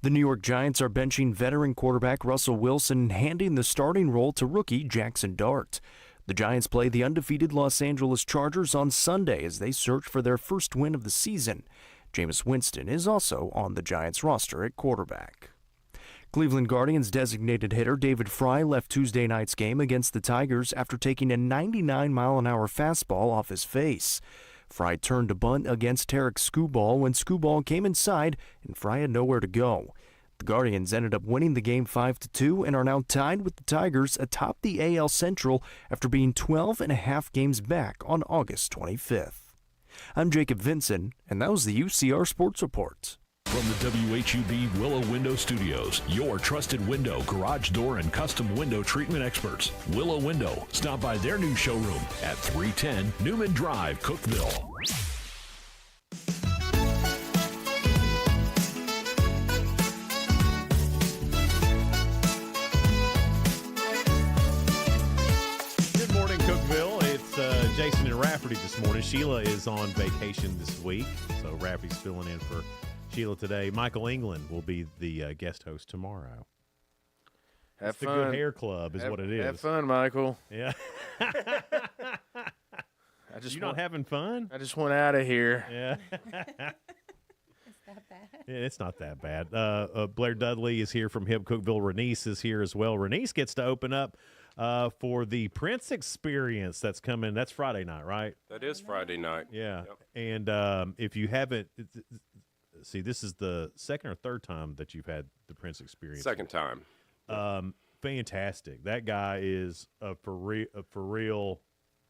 The New York Giants are benching veteran quarterback Russell Wilson and handing the starting role to rookie Jackson Dart. The Giants play the undefeated Los Angeles Chargers on Sunday as they search for their first win of the season. Jameis Winston is also on the Giants roster at quarterback. Cleveland Guardians designated hitter David Fry left Tuesday night's game against the Tigers after taking a 99-mile-an-hour fastball off his face. Fry turned to bunt against Tarek Skubal when Skubal came inside and Fry had nowhere to go. The Guardians ended up winning the game 5-2 and are now tied with the Tigers atop the AL Central after being 12.5 games back on August 25th. I'm Jacob Vincent, and that was the UCR Sports Report. From the WHUB Willow Window Studios, your trusted window, garage door, and custom window treatment experts. Willow Window. Stop by their new showroom at 310 Newman Drive, Cookeville. Good morning, Cookeville. It's Jason and Rafferty this morning. Sheila is on vacation this week, so Rafferty's filling in for Sheila today. Michael England will be the guest host tomorrow. Have the fun. Good Hair Club is what it is. Have fun, Michael. Yeah. You're not having fun? I just went out of here. Yeah. Is that bad? Yeah, it's not that bad. Blair Dudley is here from Hip Cookeville. Raniece is here as well. Raniece gets to open up for the Prince Experience that's coming. That's Friday night, right? That is Friday night. Yeah. Yep. And if you haven't, see, this is the second or third time that you've had the Prince Experience. Second time. Fantastic. That guy is for real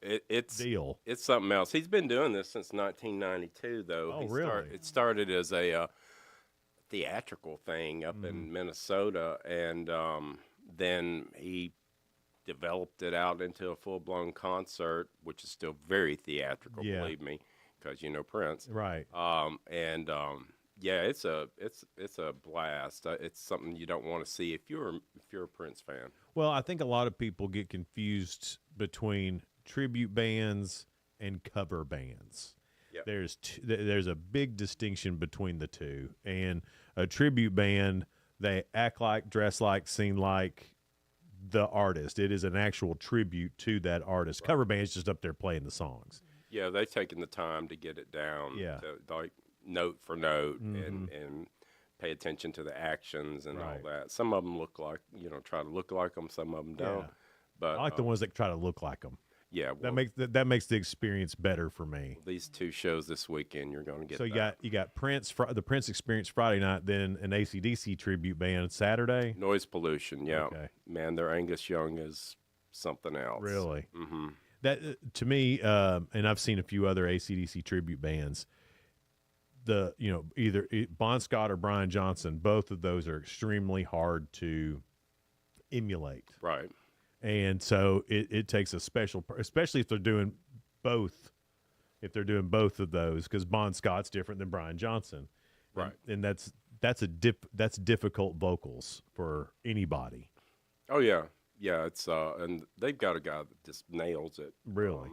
it's deal. It's something else. He's been doing this since 1992, though. Oh, really? It started as a theatrical thing up in Minnesota, and then he developed it out into a full-blown concert, which is still very theatrical, believe me, because you know Prince, right? Yeah, it's a blast. It's something you don't want to see if you're a Prince fan. Well, I think a lot of people get confused between tribute bands and cover bands. Yep. There's a big distinction between the two. And a tribute band, they act like, dress like, sing like the artist. It is an actual tribute to that artist. Right. Cover band's just up there playing the songs. Yeah, they've taken the time to get it down. Yeah. Like note for note and pay attention to the actions and all that. Some of them look like, try to look like them. Some of them don't. Yeah. But I like the ones that try to look like them. Yeah, well, that makes the experience better for me. These two shows this weekend, you're going to get. So you got Prince, the Prince Experience Friday night, then an AC/DC tribute band Saturday. Noise Pollution, yeah. Okay. Man, their Angus Young is something else. Really? Mm-hmm. That to me, and I've seen a few other AC/DC tribute bands. Either Bon Scott or Brian Johnson, both of those are extremely hard to emulate. Right. And so it takes a special, especially if they're doing both. If they're doing both of those, because Bon Scott's different than Brian Johnson, right? And that's difficult vocals for anybody. Oh yeah, yeah. It's and they've got a guy that just nails it. Really?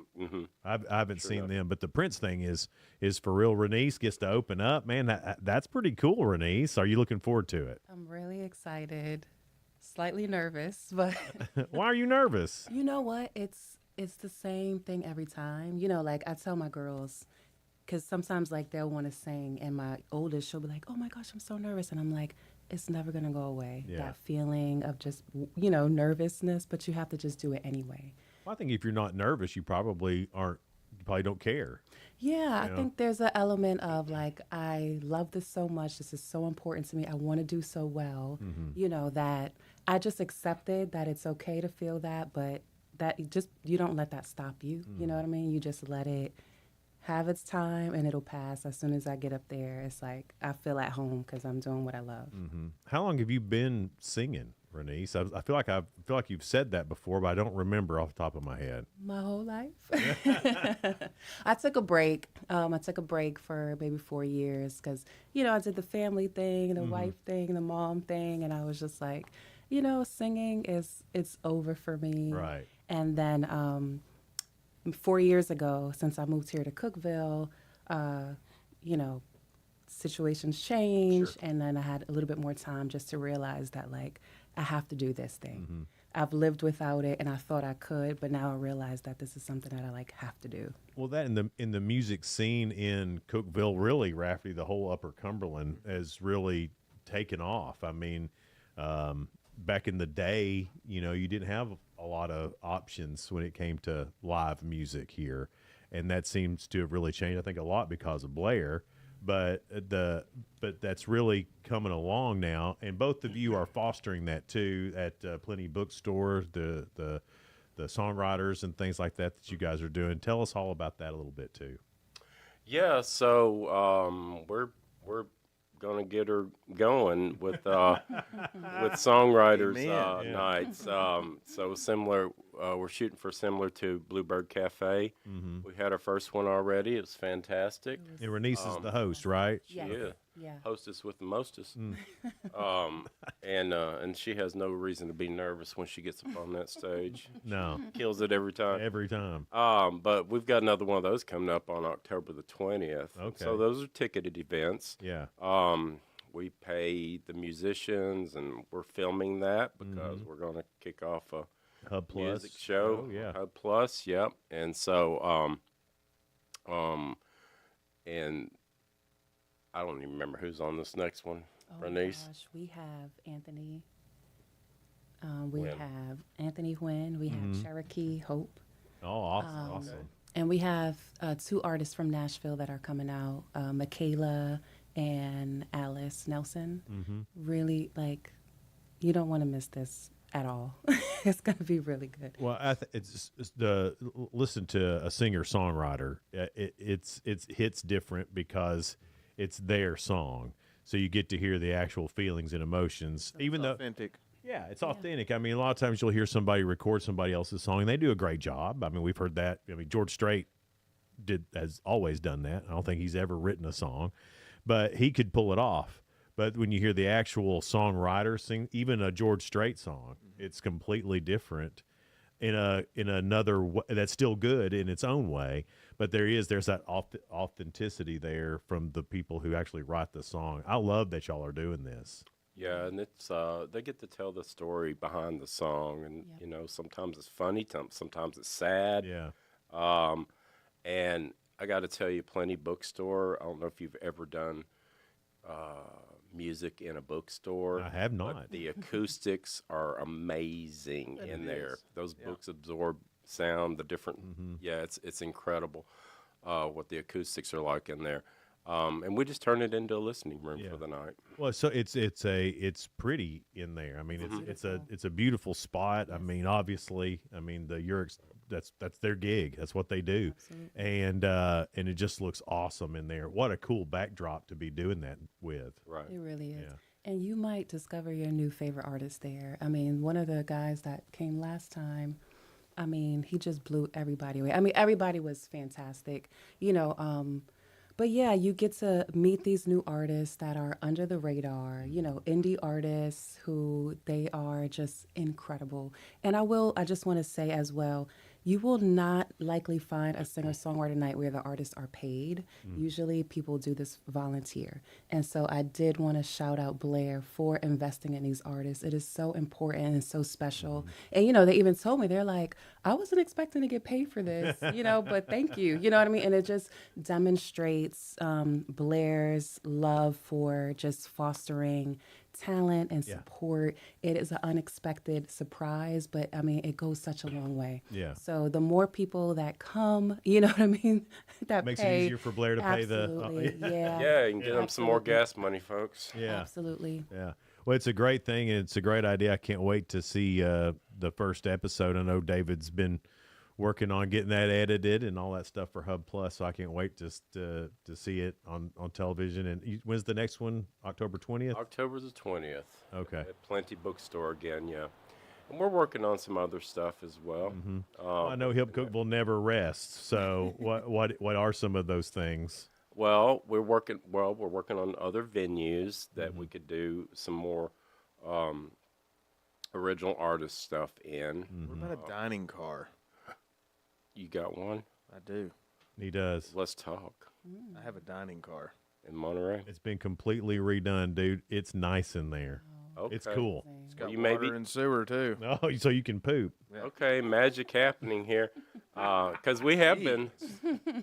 I haven't Sure seen enough. them, but the Prince thing is for real. Raniece gets to open up, man. That's pretty cool. Raniece, are you looking forward to it? I'm really excited. Slightly nervous, but why are you nervous? You know what? It's the same thing every time. Like I tell my girls, because sometimes like they'll want to sing, and my oldest, she'll be like, "Oh my gosh, I'm so nervous," and I'm like, "It's never gonna go away." Yeah. That feeling of just nervousness, but you have to just do it anyway. Well, I think if you're not nervous, you probably aren't. You probably don't care. Yeah, I think there's an element of like, I love this so much. This is so important to me. I want to do so well. That I just accepted that it's okay to feel that, but that you don't let that stop you. You know what I mean? You just let it have its time, and it'll pass. As soon as I get up there, it's like I feel at home because I'm doing what I love. How long have you been singing, Raniece? I feel like you've said that before, but I don't remember off the top of my head. My whole life. I took a break. I took a break for maybe 4 years because, I did the family thing, the wife thing, the mom thing, and I was just like, singing it's over for me. Right. And then 4 years ago, since I moved here to Cookeville, situations changed, and then I had a little bit more time just to realize that, like, I have to do this thing. I've lived without it, and I thought I could, but now I realize that this is something that I have to do. Well, that in the music scene in Cookeville, really, Rafferty, the whole Upper Cumberland has really taken off. I mean, back in the day, you didn't have a lot of options when it came to live music here, and that seems to have really changed. I think a lot because of Blair. But that's really coming along now, and both of you are fostering that too at Plenty Bookstore, the songwriters and things like that you guys are doing. Tell us all about that a little bit too. Yeah, so we're gonna get her going with songwriters nights. So similar, we're shooting for similar to Bluebird Cafe. We had our first one already. It was fantastic. And Raniece is the host, right? Yeah. Hostess with the mostest. And she has no reason to be nervous when she gets up on that stage. No. She kills it every time. Every time. But we've got another one of those coming up on October the 20th. Okay. So those are ticketed events. Yeah. We pay the musicians, and we're filming that because we're going to kick off a Hub Plus music show. Oh, yeah. Hub Plus, yep. And so, and I don't even remember who's on this next one. Raniece? Gosh, we have Anthony. We have Anthony Huynh. We have Cherokee Hope. Oh, awesome. And we have 2 artists from Nashville that are coming out, Michaela and Alice Nelson. Really, like, you don't want to miss this at all. It's going to be really good. Well, it's the listen to a singer-songwriter. It's hits different because it's their song, so you get to hear the actual feelings and emotions. Even though authentic. Yeah, it's authentic. I mean, a lot of times you'll hear somebody record somebody else's song, and they do a great job. I mean, we've heard that. I mean, George Strait has always done that. I don't think he's ever written a song, but he could pull it off. But when you hear the actual songwriter sing, even a George Strait song, it's completely different in another way that's still good in its own way. But there's that authenticity there from the people who actually write the song. I love that y'all are doing this. Yeah, and it's they get to tell the story behind the song, and you know, sometimes it's funny, sometimes it's sad. Yeah. And I got to tell you, Plenty Bookstore. I don't know if you've ever done music in a bookstore. I have not. But the acoustics are amazing in there. Those books absorb sound. The different, yeah, it's incredible what the acoustics are like in there. And we just turn it into a listening room for the night. Well, so it's pretty in there. I mean, it's a beautiful spot. I mean, obviously, I mean that's their gig. That's what they do. And it just looks awesome in there. What a cool backdrop to be doing that with. Right. It really is. Yeah. And you might discover your new favorite artist there. I mean, one of the guys that came last time, I mean, he just blew everybody away. I mean, everybody was fantastic. You know, but yeah, you get to meet these new artists that are under the radar, you know, indie artists who they are just incredible. And I just want to say as well, you will not likely find a singer-songwriter night where the artists are paid. Usually people do this volunteer. And so I did want to shout out Blair for investing in these artists. It is so important and so special. And, you know, they even told me, they're like, I wasn't expecting to get paid for this, you know, but thank you. You know what I mean? And it just demonstrates Blair's love for just fostering talent and support. It is an unexpected surprise, but I mean, it goes such a long way. Yeah. So the more people that come, you know what I mean, that makes pay, it easier for Blair to pay absolutely, yeah. Yeah, you can get them some more gas money, folks. Yeah. Absolutely. Yeah. Well, it's a great thing, and it's a great idea. I can't wait to see the first episode. I know David's been working on getting that edited and all that stuff for Hub Plus, so I can't wait just to see it on television. And when's the next one? October 20th? October the 20th. Okay. At Plenty Bookstore again, yeah. And we're working on some other stuff as well. Well, I know Hip Cookeville never rests, so what are some of those things? Well, we're working on other venues that we could do some more original artist stuff in. What about a dining car? You got one? I do. He does. Let's talk. I have a dining car. In Monterey? It's been completely redone, dude. It's nice in there. Okay. It's cool. It's got You water maybe- and sewer, too. Oh, so you can poop. Okay, magic happening here. Because we have been.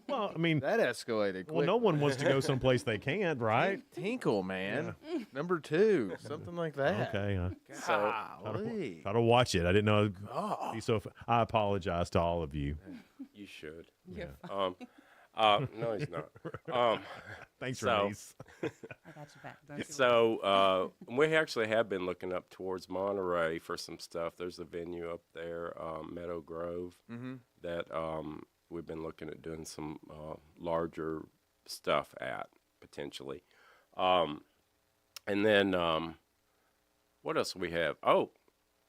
Well, I mean, that escalated quick. Well, no one wants to go someplace they can't, right? Tinkle, man. Number 2, something like that. Okay. Golly. Try to watch it. I didn't know. I apologize to all of you. You should. Yeah. No, he's not. Thanks, so, Raniece. I got your back. Don't you So we actually have been looking up towards Monterey for some stuff. There's a venue up there, Meadow Grove, that we've been looking at doing some larger stuff at potentially. And then what else do we have? Oh,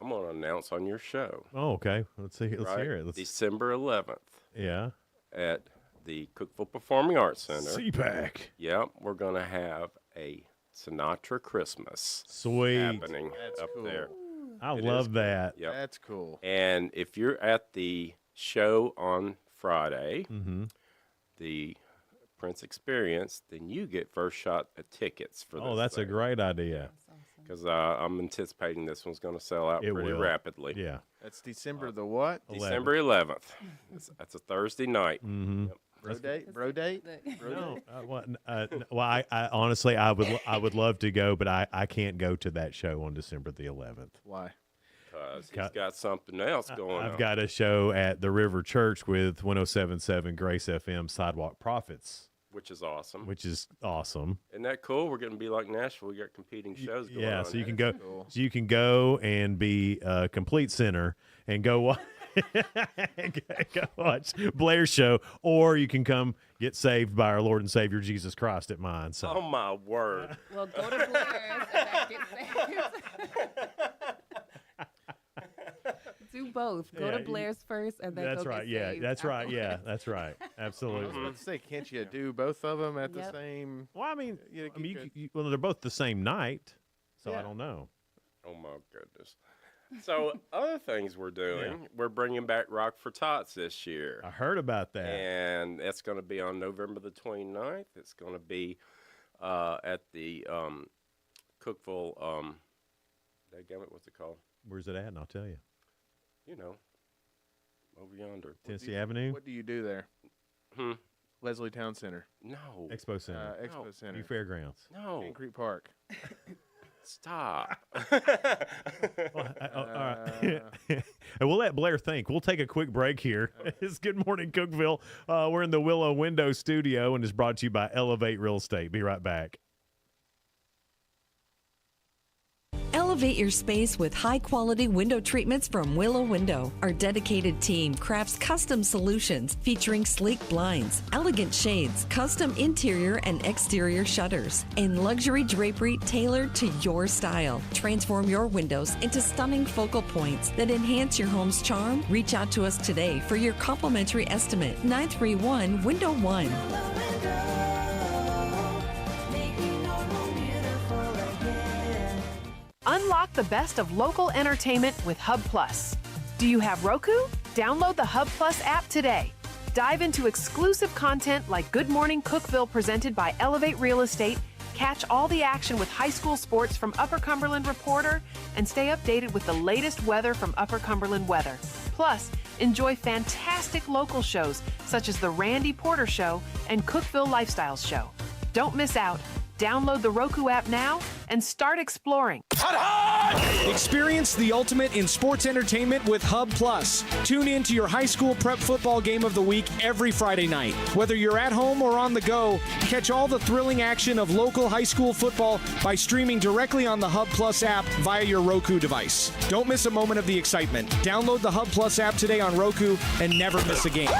I'm going to announce on your show. Oh, okay. Let's see. Let's hear it. December 11th. Yeah. At the Cookeville Performing Arts Center. CPAC. Yep, we're going to have a Sinatra Christmas happening up there. I love that. Yep. That's cool. And if you're at the show on Friday, the Prince Experience, then you get first shot at tickets for this. Oh, that's a great idea. Because I'm anticipating this one's going to sell out pretty will. rapidly. Yeah. That's December the what? December 11th. That's a Thursday night. Mm-hmm. Yep. Bro date? No. Well, I honestly, I would love to go, but I can't go to that show on December the 11th. Why? Because he's got something else going on. I've got a show at the River Church with 107.7 Grace FM Sidewalk Prophets. which is awesome. Isn't that cool? We're going to be like Nashville. We got competing shows going on. Yeah, so you can That's go. cool. So you can go and be a complete sinner and go watch. Go watch Blair's show, or you can come get saved by our Lord and Savior Jesus Christ at mine. So. Oh my word! Well, go to Blair's and then get saved. Do both. Go to Blair's first and then that's go right. get Yeah, saved. that's right. Yeah, that's right. Absolutely. I was about to say, can't you do both of them at the Yep. same? Well, I mean, you well, they're both the same night, so I Yeah. don't know. Oh my goodness! So other things we're doing, we're bringing back Rock for Tots this year. I heard about that. And that's going to be on November the 29th. It's going to be at the Cookeville, what's it called? Where's it at? And I'll tell you. You know, over yonder. Tennessee Avenue. What do you do there? Leslie Town Center. No. Expo Center. Expo Center. New Fairgrounds. No. Concrete Park. Stop. All right. And we'll let Blair think. We'll take a quick break here. It's Good Morning Cookeville. We're in the Willow Window Studio, and it's brought to you by Elevate Real Estate. Be right back. Elevate your space with high-quality window treatments from Willow Window. Our dedicated team crafts custom solutions featuring sleek blinds, elegant shades, custom interior and exterior shutters, and luxury drapery tailored to your style. Transform your windows into stunning focal points that enhance your home's charm. Reach out to us today for your complimentary estimate. 931 Window 1. Unlock the best of local entertainment with Hub Plus. Do you have Roku? Download the Hub Plus app today. Dive into exclusive content like Good Morning Cookeville presented by Elevate Real Estate, catch all the action with high school sports from Upper Cumberland Reporter, and stay updated with the latest weather from Upper Cumberland Weather. Plus, enjoy fantastic local shows such as The Randy Porter Show and Cookeville Lifestyles Show. Don't miss out. Download the Roku app now and start exploring. Experience the ultimate in sports entertainment with Hub Plus. Tune in to your high school prep football game of the week every Friday night. Whether you're at home or on the go, catch all the thrilling action of local high school football by streaming directly on the Hub Plus app via your Roku device. Don't miss a moment of the excitement. Download the Hub Plus app today on Roku and never miss a game.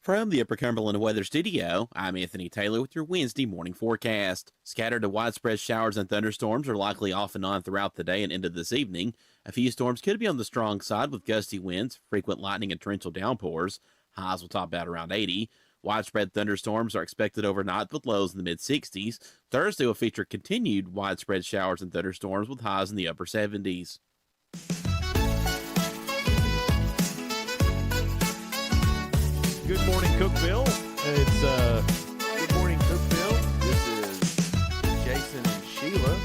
From the Upper Cumberland Weather Studio, I'm Anthony Taylor with your Wednesday morning forecast. Scattered to widespread showers and thunderstorms are likely off and on throughout the day and into this evening. A few storms could be on the strong side with gusty winds, frequent lightning, and torrential downpours. Highs will top out around 80. Widespread thunderstorms are expected overnight with lows in the mid-60s. Thursday will feature continued widespread showers and thunderstorms with highs in the upper 70s. Good Morning Cookeville. It's Good Morning Cookeville. This is Jason and Sheila.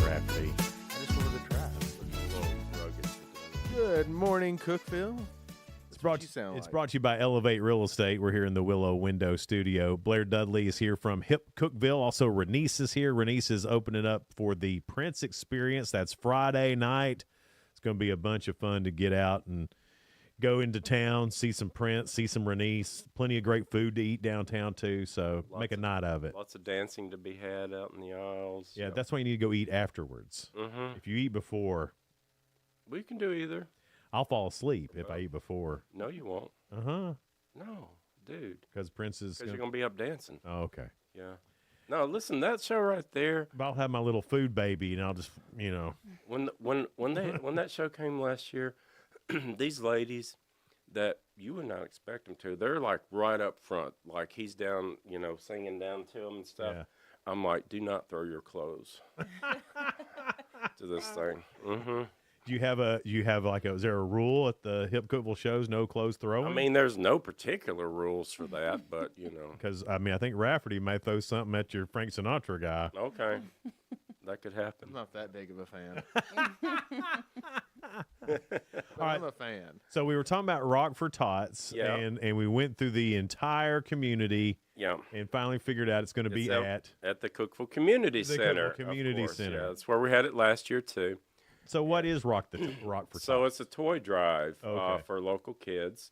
Rafferty. I just wanted to try. Good morning, Cookeville. It's brought to you by Elevate Real Estate. We're here in the Willow Window Studio. Blair Dudley is here from Hip Cookeville. Also, Raniece is here. Raniece is opening up for the Prince Experience. That's Friday night. It's going to be a bunch of fun to get out and go into town, see some Prince, see some Raniece. Plenty of great food to eat downtown, too, so make a night of it. Lots of dancing to be had out in the aisles. Yeah, that's why you need to go eat afterwards. Mhm. If you eat before, We can do either. I'll fall asleep if I eat before. No, you won't. Uh-huh. No, dude. Because Prince is Because you're going to be up dancing. Oh, okay. Yeah. No, listen, that show right there. But I'll have my little food baby, and I'll just, When that show came last year, these ladies that you would not expect them to, they're like right up front, like he's down, singing down to them and stuff. Yeah. I'm like, do not throw your clothes to this thing. Mm-hmm. Do you have is there a rule at the Hip Cookeville shows, no clothes throwing? I mean, there's no particular rules for that, but Because, I think Rafferty may throw something at your Frank Sinatra guy. Okay. That could happen. I'm not that big of a fan. All right. I'm a fan. So we were talking about Rock for Tots, Yeah. and we went through the entire community. Yeah. And finally figured out it's going to be at the Cookeville Community the Center. Cookeville Community of course. Center. Yeah, that's where we had it last year too. So what is Rock for Tots? So it's a toy drive Okay. for local kids,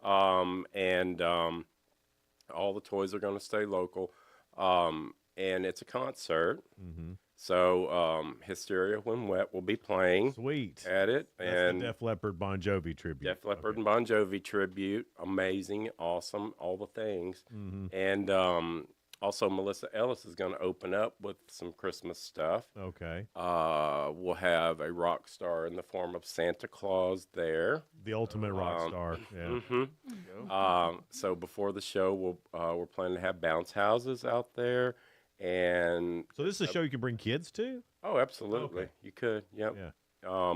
and all the toys are going to stay local, and it's a concert. Mm-hmm. So Hysteria When Wet will be playing Sweet. at it. That's and the Def Leppard Bon Jovi tribute. Def Leppard and Bon Jovi tribute. Amazing, awesome, all the things. Mhm. And also Melissa Ellis is going to open up with some Christmas stuff. Okay. We'll have a rock star in the form of Santa Claus there. The ultimate rock star. Yeah. So before the show, we're planning to have bounce houses out there. And So this is a show you can bring kids to? Oh, absolutely. Okay. You could. Yep. Yeah.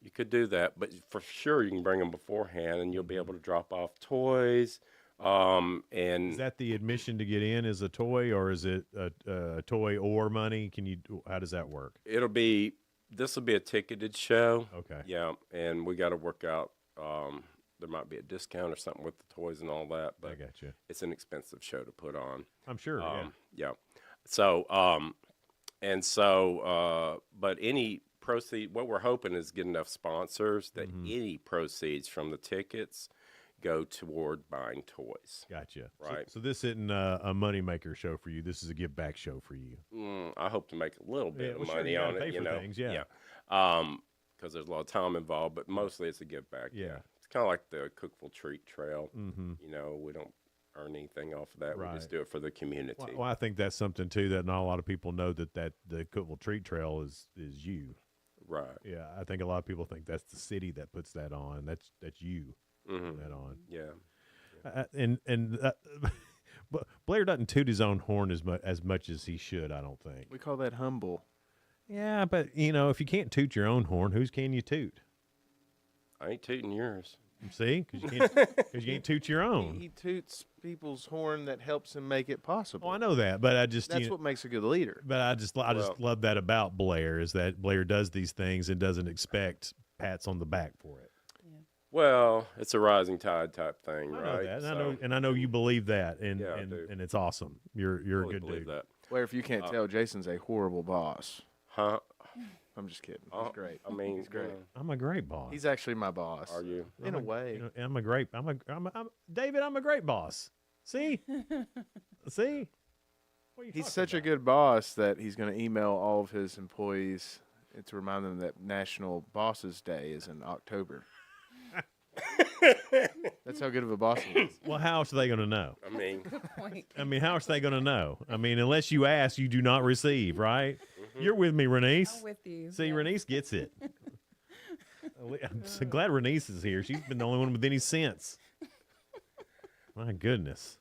You could do that, but for sure you can bring them beforehand, and you'll be able to drop off toys. And Is that the admission to get in? Is a toy, or is it a toy or money? How does that work? this will be a ticketed show. Okay. Yeah, and we got to work out. There might be a discount or something with the toys and all that, but I got you. It's an expensive show to put on. I'm sure. Yeah. So, but any proceed, what we're hoping is get enough sponsors that any proceeds from the tickets go toward buying toys. Gotcha. Right. So this isn't a moneymaker show for you. This is a give back show for you. I hope to make a little bit of well, sure, money you on gotta it, pay for things, yeah. Because there's a lot of time involved, but mostly it's a give back. Yeah. It's kind of like the Cookeville Treat Trail. Mhm. We don't earn anything off of that. Right. We just do it for the community. Well, I think that's something too that not a lot of people know that the Cookeville Treat Trail is you. Right. Yeah, I think a lot of people think that's the city that puts that on. That's you putting that on. Yeah. But Blair doesn't toot his own horn as much as he should. I don't think. We call that humble. Yeah, but if you can't toot your own horn, whose can you toot? I ain't tooting yours. See, because you can't toot your own. He toots people's horn that helps him make it possible. Oh, I know that, but that's what makes a good leader. But I just love that about Blair is that Blair does these things and doesn't expect pats on the back for it. Well, it's a rising tide type thing, I right? know that, and I know you believe that, and Yeah, I do. and it's awesome. You're a good believe dude. that. Blair, if you can't tell, Jason's a horrible boss. Huh? I'm just kidding. He's great. I mean, he's great. I'm a great boss. He's actually my boss. Are you? In a way. I'm a great. David. I'm a great boss. See, see. He's such a good boss that he's going to email all of his employees to remind them that National Bosses Day is in October. That's how good of a boss he is. Well, how else are they going to know? I mean, Good point. how else are they going to know? I mean, unless you ask, you do not receive, right? You're with me, Raniece. I'm with you. See, Raniece gets it. I'm so glad Raniece is here. She's been the only one with any sense. My goodness.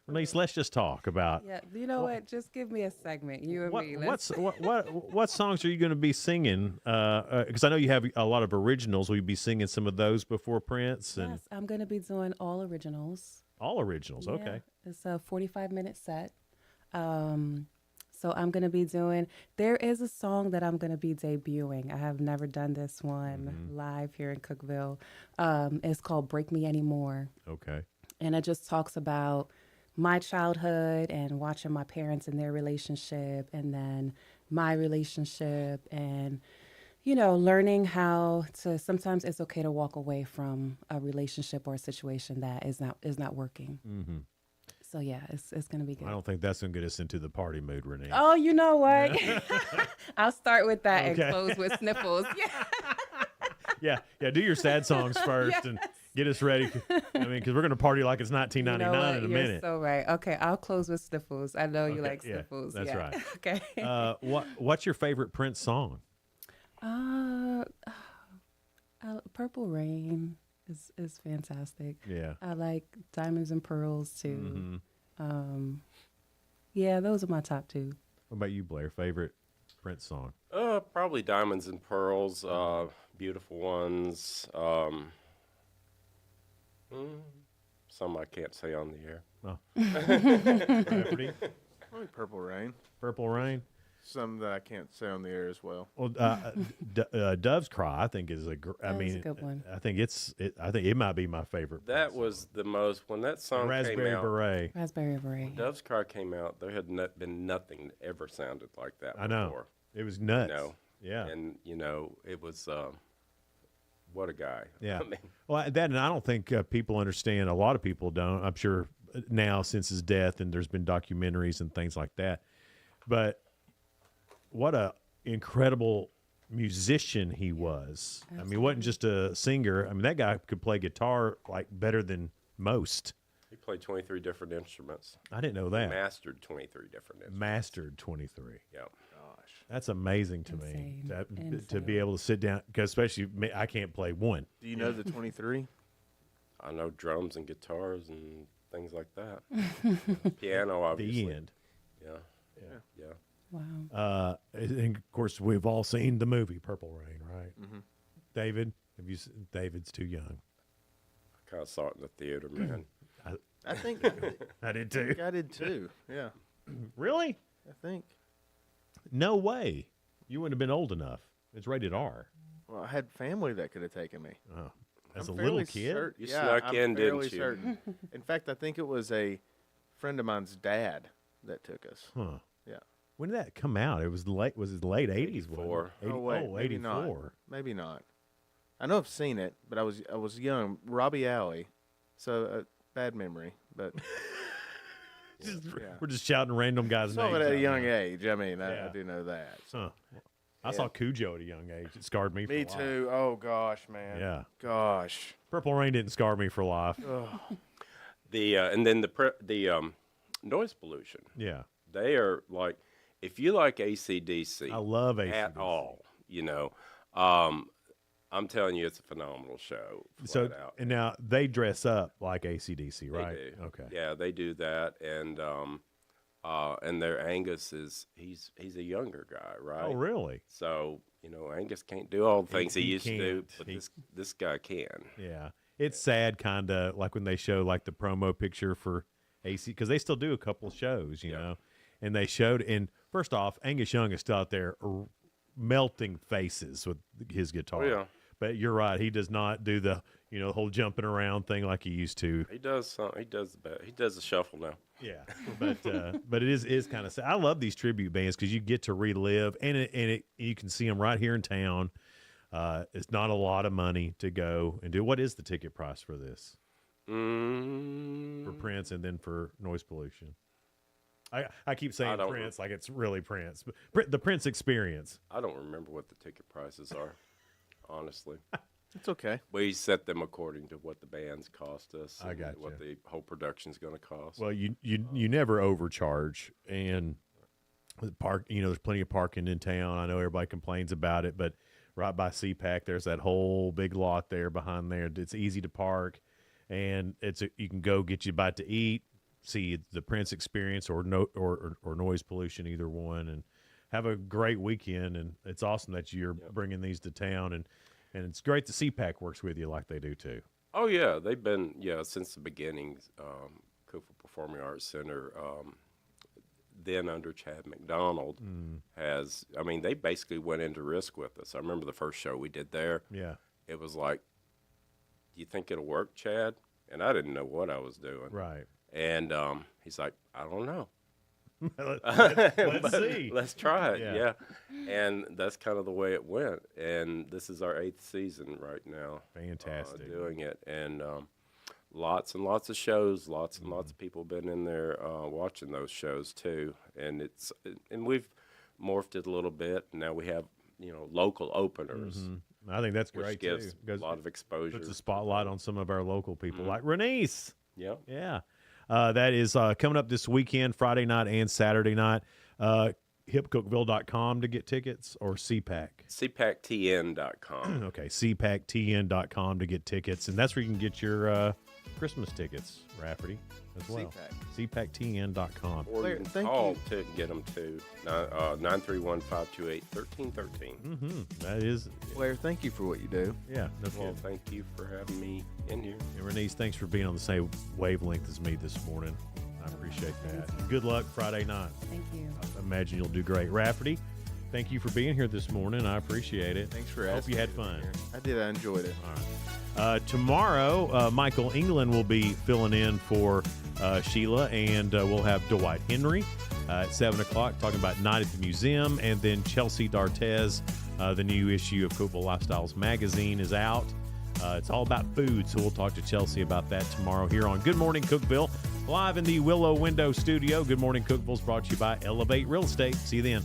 Raniece, let's just talk about Yeah, you know what? Just give me a segment, you and me. what songs are you going to be singing? Because I know you have a lot of originals. Will you be singing some of those before Prince? And Yes, I'm going to be doing all originals. all originals, Yeah, okay. It's a 45-minute set. So I'm going to be doing, there is a song that I'm going to be debuting. I have never done this one live here in Cookeville. It's called Break Me Anymore. Okay. And it just talks about my childhood and watching my parents and their relationship, and then my relationship, and learning how to, sometimes it's okay to walk away from a relationship or a situation that is not working. Mm-hmm. So yeah, it's gonna be good. I don't think that's going to get us into the party mood, Renee. Oh, you know what? I'll start with that Okay. and close with sniffles. Yeah. Yeah. Do your sad songs first and get us ready. I mean, because we're going to party like it's 1999 in a You're minute. so right. Okay, I'll close with sniffles. I know you Okay, like yeah, sniffles. that's yeah. right. Okay. What's your favorite Prince song? Purple Rain is fantastic. Yeah. I like Diamonds and Pearls too. Mm-hmm. Yeah, those are my top two. What about you, Blair? Favorite Prince song? Probably Diamonds and Pearls, Beautiful Ones. Some I can't say on the air. Oh. Rafferty? Probably Purple Rain. Purple Rain? Some that I can't say on the air as well. Well, Dove's Cry, I think, is a good one. I think it might be my favorite. That was the most, when that song Raspberry came out. Beret. Raspberry Beret. When Dove's Cry came out, there had been nothing that ever sounded like that I know. before. It was nuts. Yeah. And, it was, what a guy. Yeah. I mean, Well, and I don't think people understand. A lot of people don't. I'm sure now since his death, and there's been documentaries and things like that. But what a incredible musician he was. I mean, he wasn't just a singer. I mean, that guy could play guitar like better than most. he played 23 different instruments. I didn't know He that. mastered 23 different instruments. Mastered 23. Yeah. That's amazing to me to be able to sit down, because especially me, I can't play one. Do you know the 23? I know drums and guitars and things like that. Piano, obviously. The end. Yeah. Wow. And of course, we've all seen the movie Purple Rain, right? Mm-hmm. David, have you? David's too young. I kind of saw it in the theater, man. I think I did too. I did too. Yeah. Really? I think. No way. You wouldn't have been old enough. It's rated R. Well, I had family that could have taken me. Oh, as I'm a little fairly kid? You yeah, snuck I'm in, fairly didn't you? certain. In fact, I think it was a friend of mine's dad that took us. Huh. Yeah. When did that come out? It was late. Was it the late 80s? 84. Oh wait, maybe 84. not. Maybe not. I know I've seen it, but I was young. Robbie Alley, so bad memory. But We're just shouting random guys' saw names. it at a out young now. age. I mean, Yeah. I do know that. So. Huh. I saw Cujo at a young age. It scarred me for Me life. too. Oh gosh, man. Yeah. Gosh. Purple Rain didn't scar me for life. And then the noise pollution. Yeah. They are like, if you like AC/DC, I love AC/DC. at all, I'm telling you, it's a phenomenal show. So, flat out. and now they dress up like AC/DC, right? They do. Okay. Yeah, they do that, and their Angus he's a younger guy, right? Oh, really? So Angus can't do all the things he used to do, can't. but this guy can. Yeah. It's sad, kind of, like when they show like the promo picture for AC, because they still do a couple of shows, you know, and they showed, and first off, Angus Young is still out there melting faces with his guitar. Oh, yeah. But you're right, he does not do the whole jumping around thing like he used to. He does he does the shuffle now. Yeah, but it is kind of sad. I love these tribute bands because you get to relive, and you can see them right here in town. It's not a lot of money to go and do. What is the ticket price for this? For Prince and then for noise pollution? I keep saying Prince like it's really Prince, but the Prince experience. I don't remember what the ticket prices are, honestly. It's okay. We set them according to what the bands cost us. I and got what the whole production's going to cost. Well, you never overcharge, and the park. There's plenty of parking in town. I know everybody complains about it, but right by CPAC, there's that whole big lot there behind there. It's easy to park, and you can go get you a bite to eat, see the Prince experience or noise pollution, either one, and have a great weekend. And it's awesome that you're bringing these to town, and it's great that CPAC works with you like they do too. Oh yeah, they've been since the beginning. Cookeville Performing Arts Center, then under Chad McDonald, has. I mean, they basically went into risk with us. I remember the first show we did there. Yeah, it was like, "Do you think it'll work, Chad?" And I didn't know what I was doing. Right. And he's like, "I don't know." Let's see. Let's try it. Yeah. Yeah. And that's kind of the way it went. And this is our 8th season right now. Fantastic. Doing it. And lots and lots of shows, lots and lots of people been in there watching those shows too. And we've morphed it a little bit. Now we have, local openers. Mm-hmm. I think that's great which gives too. a lot of exposure. Puts a spotlight on some of our local people like Raniece. Yeah. Yeah. That is coming up this weekend, Friday night and Saturday night. HipCookeville.com to get tickets, or CPAC? CPACTN.com. Okay, CPACTN.com to get tickets. And that's where you can get your Christmas tickets, Rafferty, as well. CPACTN.com. Or you can call to get them to 931-528-1313. That is. Blair, thank you for what you do. Yeah. Well, thank you for having me in here. And Raniece, thanks for being on the same wavelength as me this morning. I appreciate that. Good luck Friday night. Thank you. I imagine you'll do great. Rafferty, thank you for being here this morning. I appreciate it. Thanks for asking. asking. Hope you had fun. I did. I enjoyed it. All right. Tomorrow, Michael England will be filling in for Sheila, and we'll have Dwight Henry at 7 o'clock talking about Night at the Museum, and then Chelsea D'Artez The new issue of Cookeville Lifestyles magazine is out. It's all about food, so we'll talk to Chelsea about that tomorrow here on Good Morning Cookeville, live in the Willow Window studio. Good Morning Cookeville is brought to you by Elevate Real Estate. See you then.